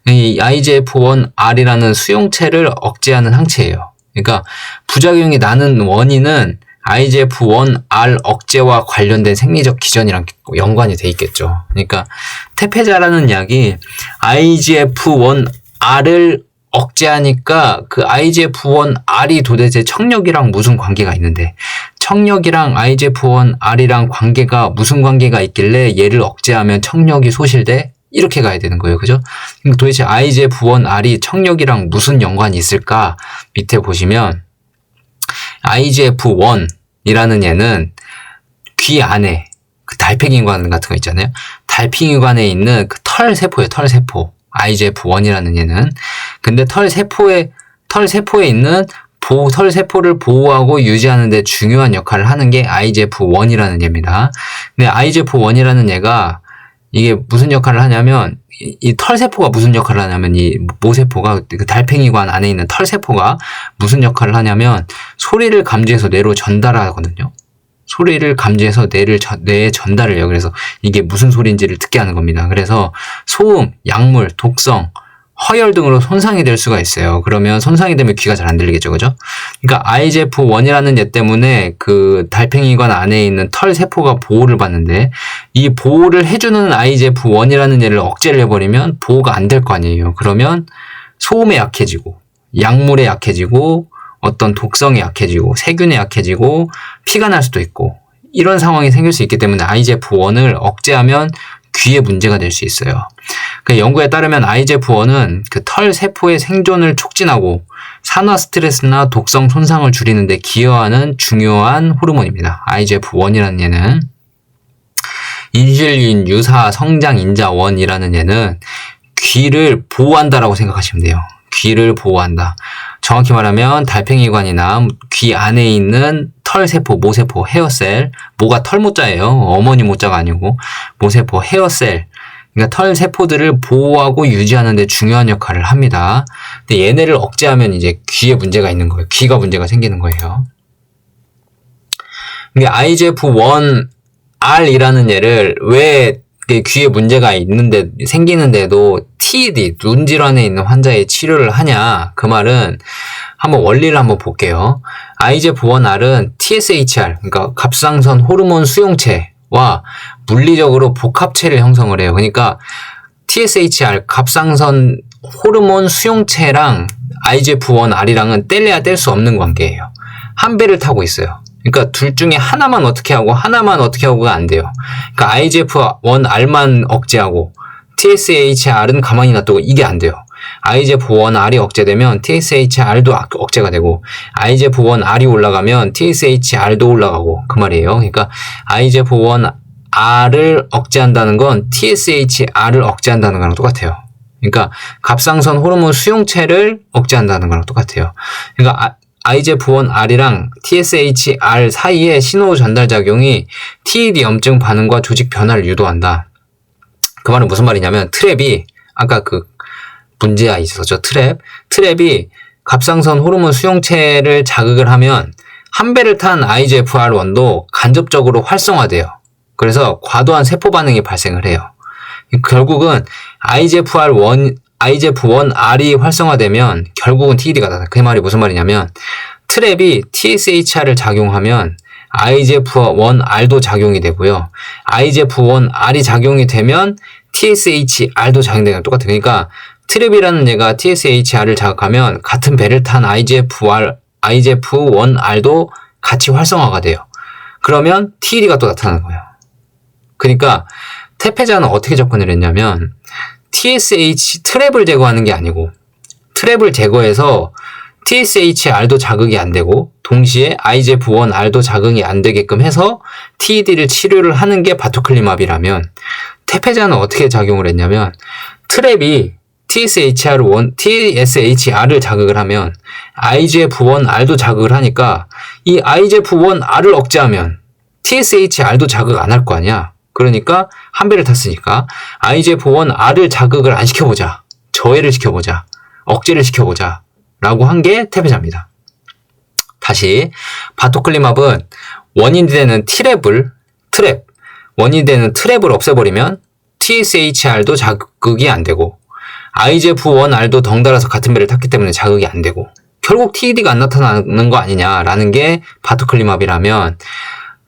이 IGF-1R이라는 수용체를 억제하는 항체예요. 그러니까 부작용이 나는 원인은 IGF-1R 억제와 관련된 생리적 기전이랑 연관이 돼 있겠죠. 그러니까 태폐자라는 약이 IGF-1R을 억제하니까 그 IGF-1R이 도대체 청력이랑 무슨 관계가 있는데, 청력이랑 IGF-1R이랑 관계가 무슨 관계가 있길래 얘를 억제하면 청력이 소실돼? 이렇게 가야 되는 거예요. 그죠? 도대체 IGF-1R이 청력이랑 무슨 연관이 있을까? 밑에 보시면 IGF-1이라는 얘는 귀 안에 그 달팽이관 같은 거 있잖아요. 달팽이관에 있는 그 털세포예요. 털세포. IGF-1이라는 얘는. 근데 털세포에 있는 털세포를 보호하고 유지하는 데 중요한 역할을 하는 게 IGF-1이라는 얘입니다. 근데 IGF-1이라는 얘가 이게 무슨 역할을 하냐면, 이 털세포가 무슨 역할을 하냐면, 이 모세포가, 그 달팽이관 안에 있는 털세포가 무슨 역할을 하냐면, 소리를 감지해서 뇌로 전달하거든요. 소리를 감지해서 뇌에 전달을 해요. 그래서 이게 무슨 소리인지를 듣게 하는 겁니다. 그래서 소음, 약물, 독성, 허열 등으로 손상이 될 수가 있어요. 그러면 손상이 되면 귀가 잘 안 들리겠죠. 그죠? 그러니까 IGF-1이라는 얘 때문에 그 달팽이관 안에 있는 털 세포가 보호를 받는데, 이 보호를 해주는 IGF-1이라는 얘를 억제를 해버리면 보호가 안 될 거 아니에요. 그러면 소음에 약해지고, 약물에 약해지고, 어떤 독성에 약해지고, 세균에 약해지고, 피가 날 수도 있고, 이런 상황이 생길 수 있기 때문에 IGF-1을 억제하면 귀에 문제가 될 수 있어요. 그 연구에 따르면 IGF-1은 그 털 세포의 생존을 촉진하고 산화 스트레스나 독성 손상을 줄이는 데 기여하는 중요한 호르몬입니다. IGF-1이라는 얘는 인슐린 유사 성장 인자 1이라는 얘는 귀를 보호한다라고 생각하시면 돼요. 귀를 보호한다. 정확히 말하면 달팽이관이나 귀 안에 있는 털세포, 모세포, 헤어셀, 모가 털모자예요. 어머니 모자가 아니고 모세포, 헤어셀, 그러니까 털세포들을 보호하고 유지하는 데 중요한 역할을 합니다. 근데 얘네를 억제하면 이제 귀에 문제가 있는 거예요. 귀가 문제가 생기는 거예요. 근데 IGF-1R이라는 얘를 왜 귀에 문제가 생기는데도 TED, 눈 질환에 있는 환자의 치료를 하냐? 그 말은 한번 원리를 한번 볼게요. IGF-1R은 TSHR, 그러니까 갑상선 호르몬 수용체와 물리적으로 복합체를 형성을 해요. 그러니까 TSHR, 갑상선 호르몬 수용체랑 IGF-1R이랑은 뗄래야 뗄 수 없는 관계예요. 한 배를 타고 있어요. 그러니까 둘 중에 하나만 어떻게 하고 하나만 어떻게 하고가 안 돼요. 그러니까 IGF-1R만 억제하고 TSHR은 가만히 놔두고 이게 안 돼요. IGF-1R이 억제되면 TSHR도 억제가 되고, IGF-1R이 올라가면 TSHR도 올라가고, 그 말이에요. 그러니까 IGF-1R을 억제한다는 건 TSHR을 억제한다는 거랑 똑같아요. 그러니까 갑상선 호르몬 수용체를 억제한다는 거랑 똑같아요. 그러니까 IGF-1R이랑 TSHR 사이의 신호 전달 작용이 TED 염증 반응과 조직 변화를 유도한다. 그 말은 무슨 말이냐면, 트랩이 아까 그 문제가 있었죠. 트랩이 갑상선 호르몬 수용체를 자극을 하면 한 배를 탄 IGF-1도 간접적으로 활성화돼요. 그래서 과도한 세포 반응이 발생을 해요. 결국은 IGF-1R이 활성화되면 결국은 TED가 나타나요. 그 말이 무슨 말이냐면, 트랩이 TSHR을 작용하면 IGF-1R도 작용이 되고요. IGF-1R이 작용이 되면 TSHR도 작용되는 건 똑같아요. 그러니까 트랩이라는 얘가 TSHR을 자극하면 같은 배를 탄 IGF-1R도 같이 활성화가 돼요. 그러면 TED가 또 나타나는 거예요. 그러니까 태폐자는 어떻게 접근을 했냐면, 트랩을 제거하는 게 아니고 트랩을 제거해서 TSHR도 자극이 안 되고 동시에 IGF-1R도 자극이 안 되게끔 해서 TED를 치료를 하는 게 바토클리맙이라면 테페자는 어떻게 작용을 했냐면 트랩이 TSHR을 자극을 하면 IGF-1R도 자극을 하니까 이 IGF-1R을 억제하면 TSHR도 자극 안 할 거 아니야. 그러니까 한 배를 탔으니까 IGF-1R을 자극을 안 시켜보자. 저해를 시켜보자. 억제를 시켜보자. 라고 한 게 테페자입니다. 다시 바토클리맙은 원인이 되는 원인이 되는 트랩을 없애버리면 TSHR도 자극이 안 되고 IGF-1R도 덩달아서 같은 배를 탔기 때문에 자극이 안 되고 결국 TED가 안 나타나는 거 아니냐라는 게 바토클리맙이라면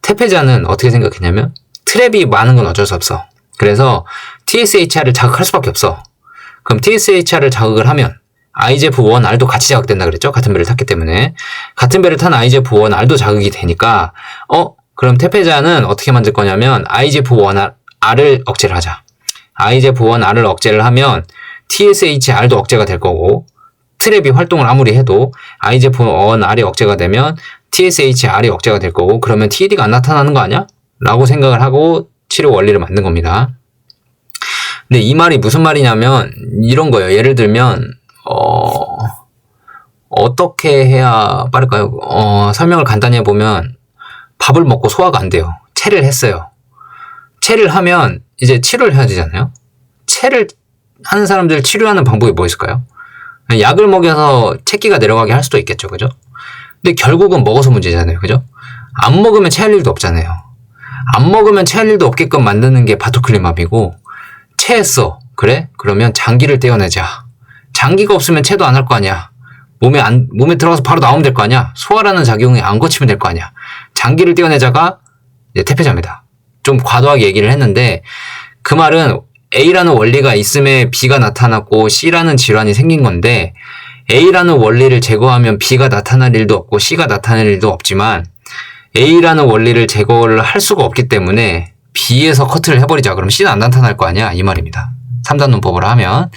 테페자는 어떻게 생각했냐면 트랩이 많은 건 어쩔 수 없어. 그래서 TSHR을 자극할 수밖에 없어. 그럼 TSHR을 자극을 하면 IGF-1R도 같이 자극된다 그랬죠? 같은 배를 탔기 때문에. 같은 배를 탄 IGF-1R도 자극이 되니까 그럼 테페자는 어떻게 만들 거냐면 IGF-1R을 억제를 하자. IGF-1R을 억제를 하면 TSHR도 억제가 될 거고 트랩이 활동을 아무리 해도 IGF-1R이 억제가 되면 TSHR이 억제가 될 거고 그러면 TED가 안 나타나는 거 아니야? 라고 생각을 하고 치료 원리를 만든 겁니다. 근데 이 말이 무슨 말이냐면 이런 거예요. 예를 들면 어떻게 해야 빠를까요? 설명을 간단히 해보면 밥을 먹고 소화가 안 돼요. 체를 했어요. 체를 하면 이제 치료를 해야 되잖아요. 체를 하는 사람들 치료하는 방법이 뭐 있을까요? 약을 먹여서 체기가 내려가게 할 수도 있겠죠. 그죠? 근데 결국은 먹어서 문제잖아요. 그죠? 안 먹으면 체할 일도 없잖아요. 안 먹으면 체할 일도 없게끔 만드는 게 바토클리맙이고 체했어. 그래? 그러면 장기를 떼어내자. 장기가 없으면 체도 안 할 거 아니야. 몸에 들어가서 바로 나오면 될 거 아니야. 소화라는 작용이 안 거치면 될 거 아니야. 장기를 떼어내자가 이제 테페자입니다. 좀 과도하게 얘기를 했는데 그 말은 A라는 원리가 있음에 B가 나타났고 C라는 질환이 생긴 건데 A라는 원리를 제거하면 B가 나타날 일도 없고 C가 나타날 일도 없지만 A라는 원리를 제거를 할 수가 없기 때문에 B에서 커트를 해버리자. 그럼 C는 안 나타날 거 아니야. 이 말입니다. 3단 논법으로 하면.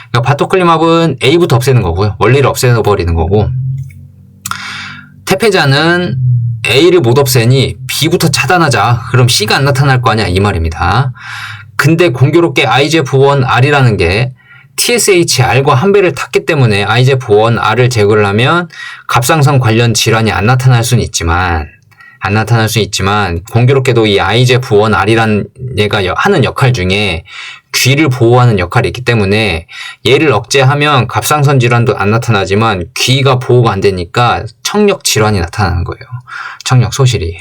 그러니까 바토클리맙은 A부터 없애는 거고요. 원리를 없애버리는 거고 테페자는 A를 못 없애니 B부터 차단하자. 그럼 C가 안 나타날 거 아니야. 이 말입니다. 근데 공교롭게 IGF-1R이라는 게 TSHR과 한 배를 탔기 때문에 IGF-1R을 제거를 하면 갑상선 관련 질환이 안 나타날 수는 있지만 공교롭게도 이 IGF-1R이라는 얘가 하는 역할 중에 귀를 보호하는 역할이 있기 때문에 얘를 억제하면 갑상선 질환도 안 나타나지만 귀가 보호가 안 되니까 청력 질환이 나타나는 거예요. 청력 소실이.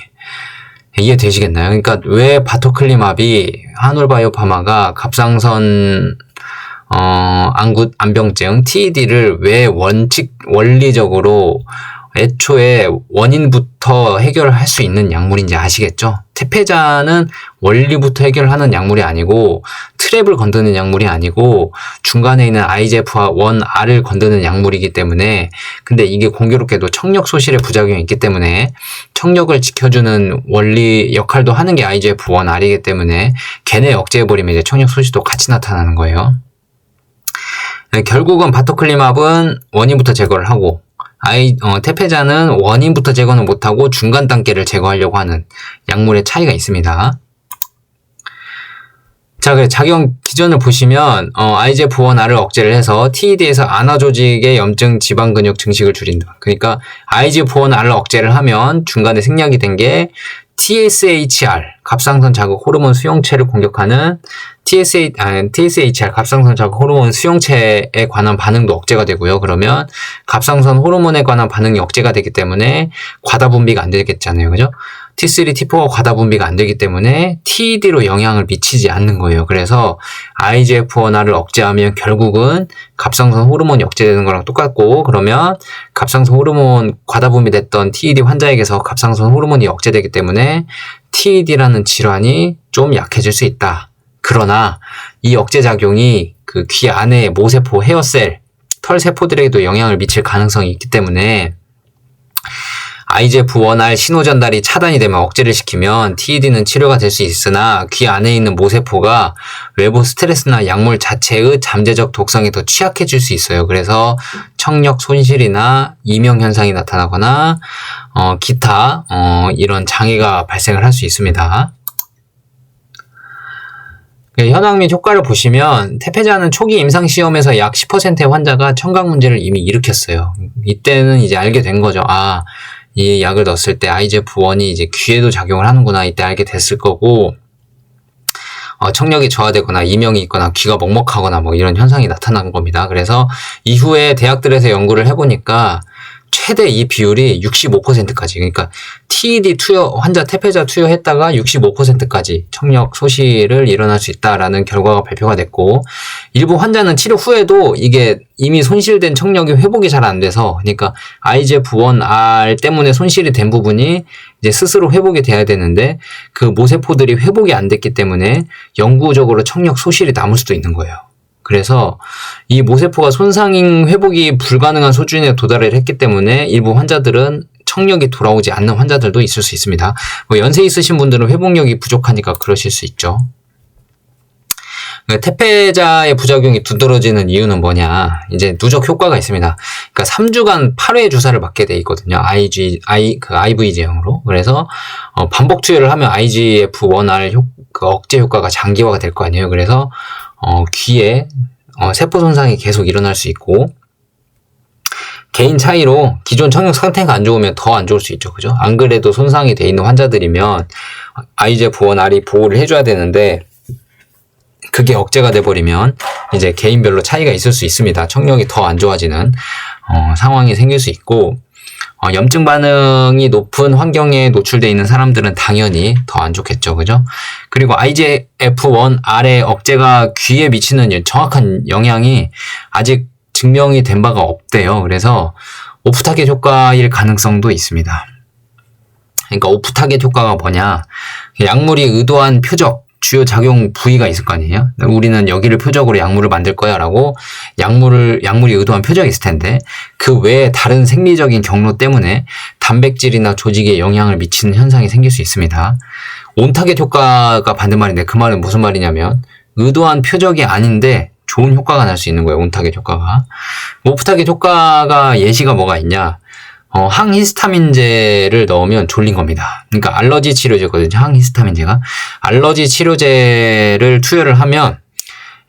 이해되시겠나요? 그러니까 왜 바토클리맙이 하놀바이오파마가 갑상선 안병증 TED를 왜 원리적으로 애초에 원인부터 해결할 수 있는 약물인지 아시겠죠? 테페자는 원리부터 해결하는 약물이 아니고 트랩을 건드는 약물이 아니고 중간에 있는 IGF-1R을 건드는 약물이기 때문에 근데 이게 공교롭게도 청력 소실의 부작용이 있기 때문에 청력을 지켜주는 원리 역할도 하는 게 IGF-1R이기 때문에 걔네 억제해버리면 이제 청력 소실도 같이 나타나는 거예요. 결국은 바토클리맙은 원인부터 제거를 하고 테페자는 원인부터 제거는 못하고 중간 단계를 제거하려고 하는 약물의 차이가 있습니다. 자, 그래 작용 기전을 보시면 IGF-1R을 억제를 해서 TED에서 안화 조직의 염증 지방 근육 증식을 줄인다. 그러니까 IGF-1R을 억제를 하면 중간에 생략이 된 게 TSHR 갑상선 자극 호르몬 수용체를 공격하는 TSHR 갑상선 자극 호르몬 수용체에 관한 반응도 억제가 되고요. 그러면 갑상선 호르몬에 관한 반응이 억제가 되기 때문에 과다 분비가 안 되겠잖아요. 그죠? T3, T4가 과다 분비가 안 되기 때문에 TED로 영향을 미치지 않는 거예요. 그래서 IGF-1R을 억제하면 결국은 갑상선 호르몬이 억제되는 거랑 똑같고 그러면 갑상선 호르몬 과다 분비됐던 TED 환자에게서 갑상선 호르몬이 억제되기 때문에 TED라는 질환이 좀 약해질 수 있다. 그러나 이 억제작용이 그 귀 안에 모세포, 헤어셀, 털세포들에게도 영향을 미칠 가능성이 있기 때문에 IGF-1R 신호 전달이 차단이 되면 억제를 시키면 TED는 치료가 될 수 있으나 귀 안에 있는 모세포가 외부 스트레스나 약물 자체의 잠재적 독성에 더 취약해질 수 있어요. 그래서 청력 손실이나 이명 현상이 나타나거나 기타 이런 장애가 발생을 할 수 있습니다. 현황 및 효과를 보시면 태페자는 초기 임상시험에서 약 10%의 환자가 청각 문제를 이미 일으켰어요. 이때는 이제 알게 된 거죠. 아, 이 약을 넣었을 때 IGF-1이 이제 귀에도 작용을 하는구나. 이때 알게 됐을 거고, 청력이 저하되거나 이명이 있거나 귀가 먹먹하거나 뭐 이런 현상이 나타난 겁니다. 그래서 이후에 대학들에서 연구를 해보니까 최대 이 비율이 65%까지, 그러니까 TED 환자 태페자 투여했다가 65%까지 청력 소실을 일어날 수 있다라는 결과가 발표가 됐고, 일부 환자는 치료 후에도 이게 이미 손실된 청력이 회복이 잘 안 돼서, 그러니까 IGF-1R 때문에 손실이 된 부분이 이제 스스로 회복이 돼야 되는데 그 모세포들이 회복이 안 됐기 때문에 영구적으로 청력 소실이 남을 수도 있는 거예요. 그래서 이 모세포가 손상 회복이 불가능한 수준에 도달을 했기 때문에 일부 환자들은 청력이 돌아오지 않는 환자들도 있을 수 있습니다. 연세 있으신 분들은 회복력이 부족하니까 그러실 수 있죠. 태페자의 부작용이 두드러지는 이유는 뭐냐? 이제 누적 효과가 있습니다. 그러니까 3주간 8회 주사를 맞게 돼 있거든요. IV 제형으로. 그래서 반복 투여를 하면 IGF-1R 억제 효과가 장기화가 될 거 아니에요. 그래서 귀에 세포 손상이 계속 일어날 수 있고, 개인 차이로 기존 청력 상태가 안 좋으면 더 안 좋을 수 있죠. 그죠? 안 그래도 손상이 돼 있는 환자들이면 IGF-1R이 보호를 해줘야 되는데 그게 억제가 돼버리면 이제 개인별로 차이가 있을 수 있습니다. 청력이 더 안 좋아지는 상황이 생길 수 있고, 염증 반응이 높은 환경에 노출되어 있는 사람들은 당연히 더 안 좋겠죠. 그죠? 그리고 IGF-1R의 억제가 귀에 미치는 정확한 영향이 아직 증명이 된 바가 없대요. 그래서 오프 타겟 효과일 가능성도 있습니다. 그러니까 오프 타겟 효과가 뭐냐? 약물이 의도한 표적, 주요 작용 부위가 있을 거 아니에요? 우리는 여기를 표적으로 약물을 만들 거야 라고 약물이 의도한 표적이 있을 텐데 그 외에 다른 생리적인 경로 때문에 단백질이나 조직에 영향을 미치는 현상이 생길 수 있습니다. 온타겟 효과가 받는 말인데 그 말은 무슨 말이냐면 의도한 표적이 아닌데 좋은 효과가 날 수 있는 거예요. 온타겟 효과가. 오프타겟 효과가 예시가 뭐가 있냐? 항히스타민제를 넣으면 졸린 겁니다. 그러니까 알러지 치료제거든요. 항히스타민제가. 알러지 치료제를 투여를 하면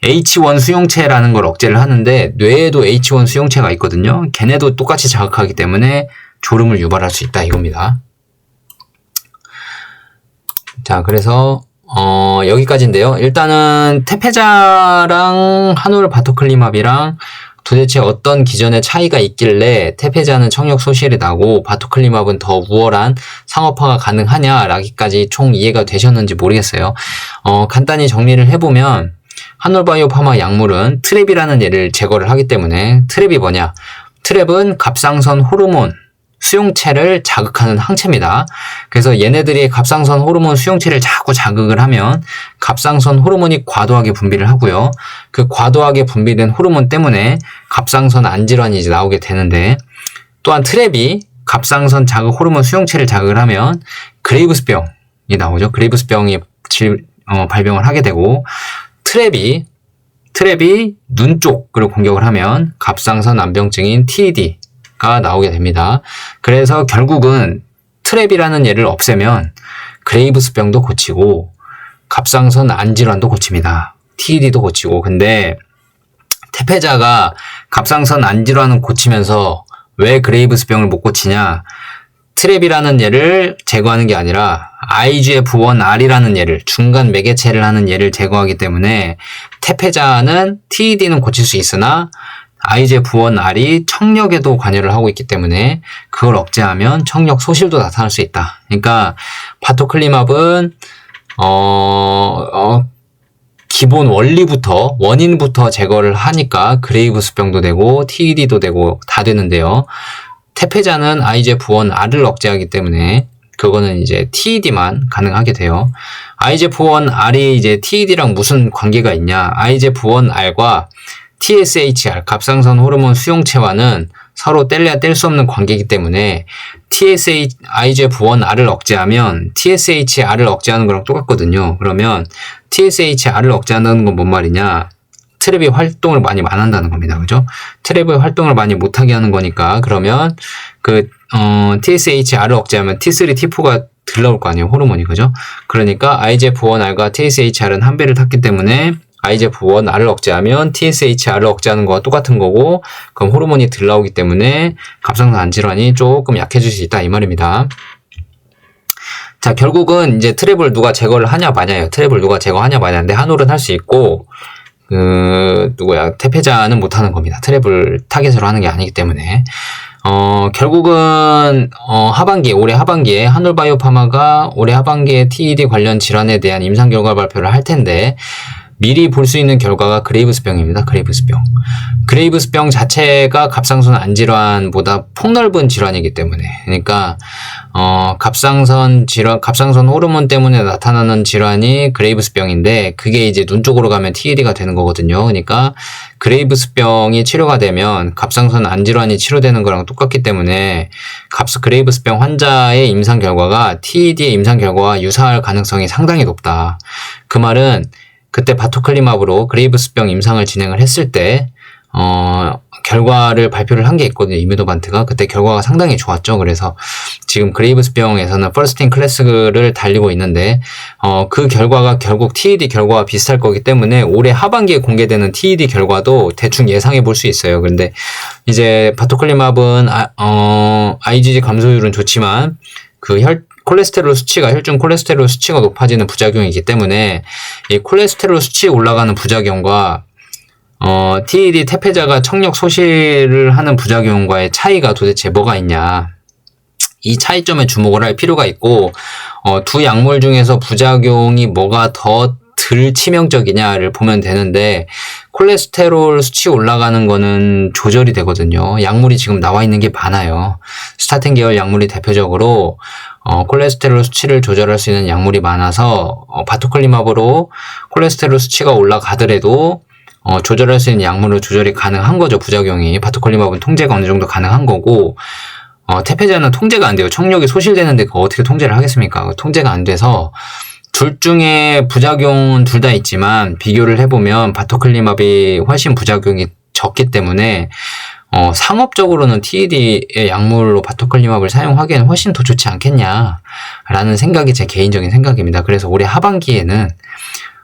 H1 수용체라는 걸 억제를 하는데 뇌에도 H1 수용체가 있거든요. 걔네도 똑같이 자극하기 때문에 졸음을 유발할 수 있다 이겁니다. 자, 그래서 여기까지인데요. 일단은 태페자랑 하놀 바토클리맙이랑 도대체 어떤 기전의 차이가 있길래 태페자는 청력 소실이 나고 바토클리맙은 더 우월한 상업화가 가능하냐라기까지 총 이해가 되셨는지 모르겠어요. 간단히 정리를 해보면 하놀바이오파마 약물은 트랩이라는 얘를 제거를 하기 때문에, 트랩이 뭐냐? 트랩은 갑상선 호르몬 수용체를 자극하는 항체입니다. 그래서 얘네들이 갑상선 호르몬 수용체를 자꾸 자극을 하면 갑상선 호르몬이 과도하게 분비를 하고요. 그 과도하게 분비된 호르몬 때문에 갑상선 안질환이 이제 나오게 되는데, 또한 트랩이 갑상선 자극 호르몬 수용체를 자극을 하면 그레이브스병이 나오죠. 그레이브스병이 발병을 하게 되고, 트랩이 눈 쪽을 공격을 하면 갑상선 안병증인 TED 가 나오게 됩니다. 그래서 결국은 트랩이라는 얘를 없애면 그레이브스병도 고치고 갑상선 안질환도 고칩니다. TED도 고치고. 근데 태페자가 갑상선 안질환은 고치면서 왜 그레이브스병을 못 고치냐? 트랩이라는 얘를 제거하는 게 아니라 IGF-1R이라는 얘를, 중간 매개체를 하는 얘를 제거하기 때문에 태페자는 TED는 고칠 수 있으나 IGF-1R이 청력에도 관여를 하고 있기 때문에 그걸 억제하면 청력 소실도 나타날 수 있다. 그러니까 바토클리맙은 기본 원인부터 제거를 하니까 그레이브스병도 되고 TED도 되고 다 되는데요. 태페자는 IGF-1R을 억제하기 때문에 그거는 이제 TED만 가능하게 돼요. IGF-1R이 이제 TED랑 무슨 관계가 있냐? IGF-1R과 TSHR, 갑상선 호르몬 수용체와는 서로 뗄래야 뗄 수 없는 관계이기 때문에 IGF-1R을 억제하면 TSHR을 억제하는 거랑 똑같거든요. 그러면 TSHR을 억제한다는 건 뭔 말이냐? 트랩이 활동을 많이 안 한다는 겁니다. 그죠? 트랩의 활동을 많이 못하게 하는 거니까, 그러면 TSHR을 억제하면 T3, T4가 덜 나올 거 아니에요, 호르몬이. 그죠? 그러니까 IGF-1R과 TSHR은 한 배를 탔기 때문에 IGF-1R을 억제하면 TSHR을 억제하는 거와 똑같은 거고, 그럼 호르몬이 덜 나오기 때문에 갑상선 안질환이 조금 약해질 수 있다, 이 말입니다. 자, 결국은 이제 트랩을 누가 제거를 하냐 마냐예요. 트랩을 누가 제거하냐 마냐인데, 한올은 할 수 있고, 태페자는 못하는 겁니다. 트랩을 타겟으로 하는 게 아니기 때문에. 결국은, 올해 하반기에, 한올바이오파마가 올해 하반기에 TED 관련 질환에 대한 임상 결과 발표를 할 텐데, 미리 볼 수 있는 결과가 그레이브스병입니다. 그레이브스병 자체가 갑상선 안질환보다 폭넓은 질환이기 때문에, 그러니까 갑상선 호르몬 때문에 나타나는 질환이 그레이브스병인데, 그게 이제 눈 쪽으로 가면 TED가 되는 거거든요. 그러니까 그레이브스병이 치료가 되면 갑상선 안질환이 치료되는 거랑 똑같기 때문에 그레이브스병 환자의 임상 결과가 TED의 임상 결과와 유사할 가능성이 상당히 높다. 그 말은 그때 바토클리마브로 그레이브스병 임상을 진행을 했을 때 결과를 발표를 한 게 있거든요. 이뮤노반트가. 그때 결과가 상당히 좋았죠. 그래서 지금 그레이브스병에서는 퍼스트 인 클래스를 달리고 있는데 그 결과가 결국 TED 결과와 비슷할 거기 때문에 올해 하반기에 공개되는 TED 결과도 대충 예상해 볼 수 있어요. 근데 이제 바토클리마브는 IgG 감소율은 좋지만 혈중 콜레스테롤 수치가 높아지는 부작용이기 때문에 이 콜레스테롤 수치 올라가는 부작용과 TED 태페자가 청력 소실을 하는 부작용과의 차이가 도대체 뭐가 있냐, 이 차이점에 주목을 할 필요가 있고, 두 약물 중에서 부작용이 뭐가 더 덜 치명적이냐를 보면 되는데, 콜레스테롤 수치 올라가는 거는 조절이 되거든요. 약물이 지금 나와 있는 게 많아요. 스타틴 계열 약물이 대표적으로 콜레스테롤 수치를 조절할 수 있는 약물이 많아서 바토클리마브로 콜레스테롤 수치가 올라가더라도 조절할 수 있는 약물로 조절이 가능한 거죠. 부작용이. 바토클리마브는 통제가 어느 정도 가능한 거고, 태페자는 통제가 안 돼요. 청력이 소실되는데 그거 어떻게 통제를 하겠습니까? 통제가 안 돼서 둘 중에 부작용은 둘 다 있지만 비교를 해보면 바토클리마브이 훨씬 부작용이 적기 때문에 상업적으로는 TED의 약물로 바토클리마브를 사용하기에는 훨씬 더 좋지 않겠냐라는 생각이 제 개인적인 생각입니다. 그래서 올해 하반기에는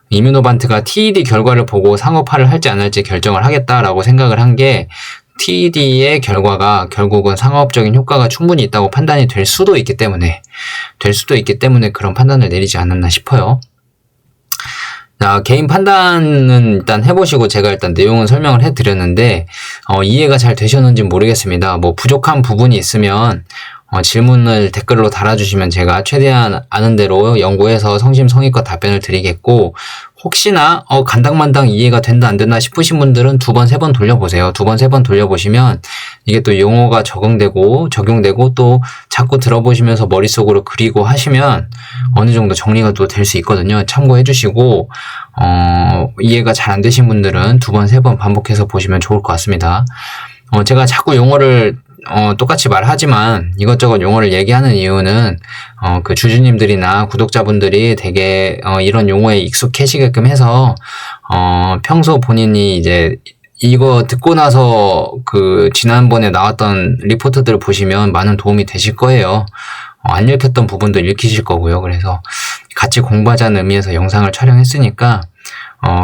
이뮤노반트가 TED 결과를 보고 상업화를 할지 안 할지 결정을 하겠다라고 생각을 한 게, TED의 결과가 결국은 상업적인 효과가 충분히 있다고 판단이 될 수도 있기 때문에 그런 판단을 내리지 않았나 싶어요. 자, 개인 판단은 일단 해보시고 제가 일단 내용은 설명을 해드렸는데 이해가 잘 되셨는지 모르겠습니다. 뭐 부족한 부분이 있으면 질문을 댓글로 달아주시면 제가 최대한 아는 대로 연구해서 성심성의껏 답변을 드리겠고, 혹시나 간당만당 이해가 된다 안 된다 싶으신 분들은 2번, 3번 돌려보세요. 2번, 3번 돌려보시면 이게 또 용어가 적용되고 또 자꾸 들어보시면서 머릿속으로 그리고 하시면 어느 정도 정리가 또 될 수 있거든요. 참고해 주시고 이해가 잘 안 되신 분들은 2번, 3번 반복해서 보시면 좋을 것 같습니다. 제가 자꾸 용어를 똑같이 말하지만 이것저것 용어를 얘기하는 이유는 그 주주님들이나 구독자분들이 되게 이런 용어에 익숙해지게끔 해서 평소 본인이 이제 이거 듣고 나서 그 지난번에 나왔던 리포트들을 보시면 많은 도움이 되실 거예요. 안 읽혔던 부분도 읽히실 거고요. 그래서 같이 공부하자는 의미에서 영상을 촬영했으니까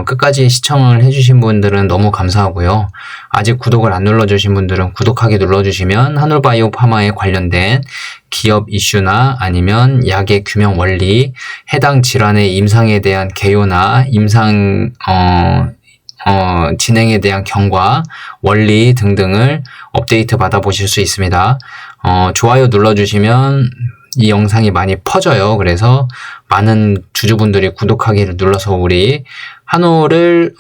끝까지 시청을 해주신 분들은 너무 감사하고요. 아직 구독을 안 눌러주신 분들은 구독하기 눌러주시면 한올바이오 파마에 관련된 기업 이슈나 아니면 약의 규명 원리, 해당 질환의 임상에 대한 개요나 임상 진행에 대한 경과, 원리 등등을 업데이트 받아보실 수 있습니다. 좋아요 눌러주시면 이 영상이 많이 퍼져요. 그래서 많은 주주분들이 구독하기를 눌러서 우리 한올을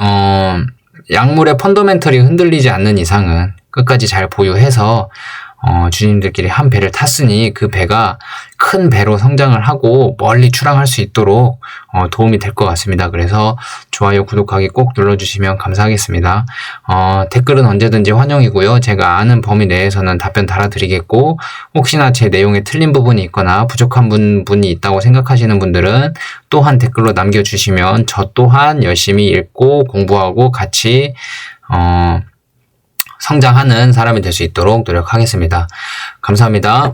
약물의 펀더멘털이 흔들리지 않는 이상은 끝까지 잘 보유해서 주님들끼리 한 배를 탔으니 그 배가 큰 배로 성장을 하고 멀리 출항할 수 있도록 도움이 될 것 같습니다. 그래서 좋아요, 구독하기 꼭 눌러주시면 감사하겠습니다. 댓글은 언제든지 환영이고요. 제가 아는 범위 내에서는 답변 달아드리겠고, 혹시나 제 내용에 틀린 부분이 있거나 부족한 부분이 있다고 생각하시는 분들은 또한 댓글로 남겨주시면 저 또한 열심히 읽고 공부하고 같이 성장하는 사람이 될 수 있도록 노력하겠습니다. 감사합니다.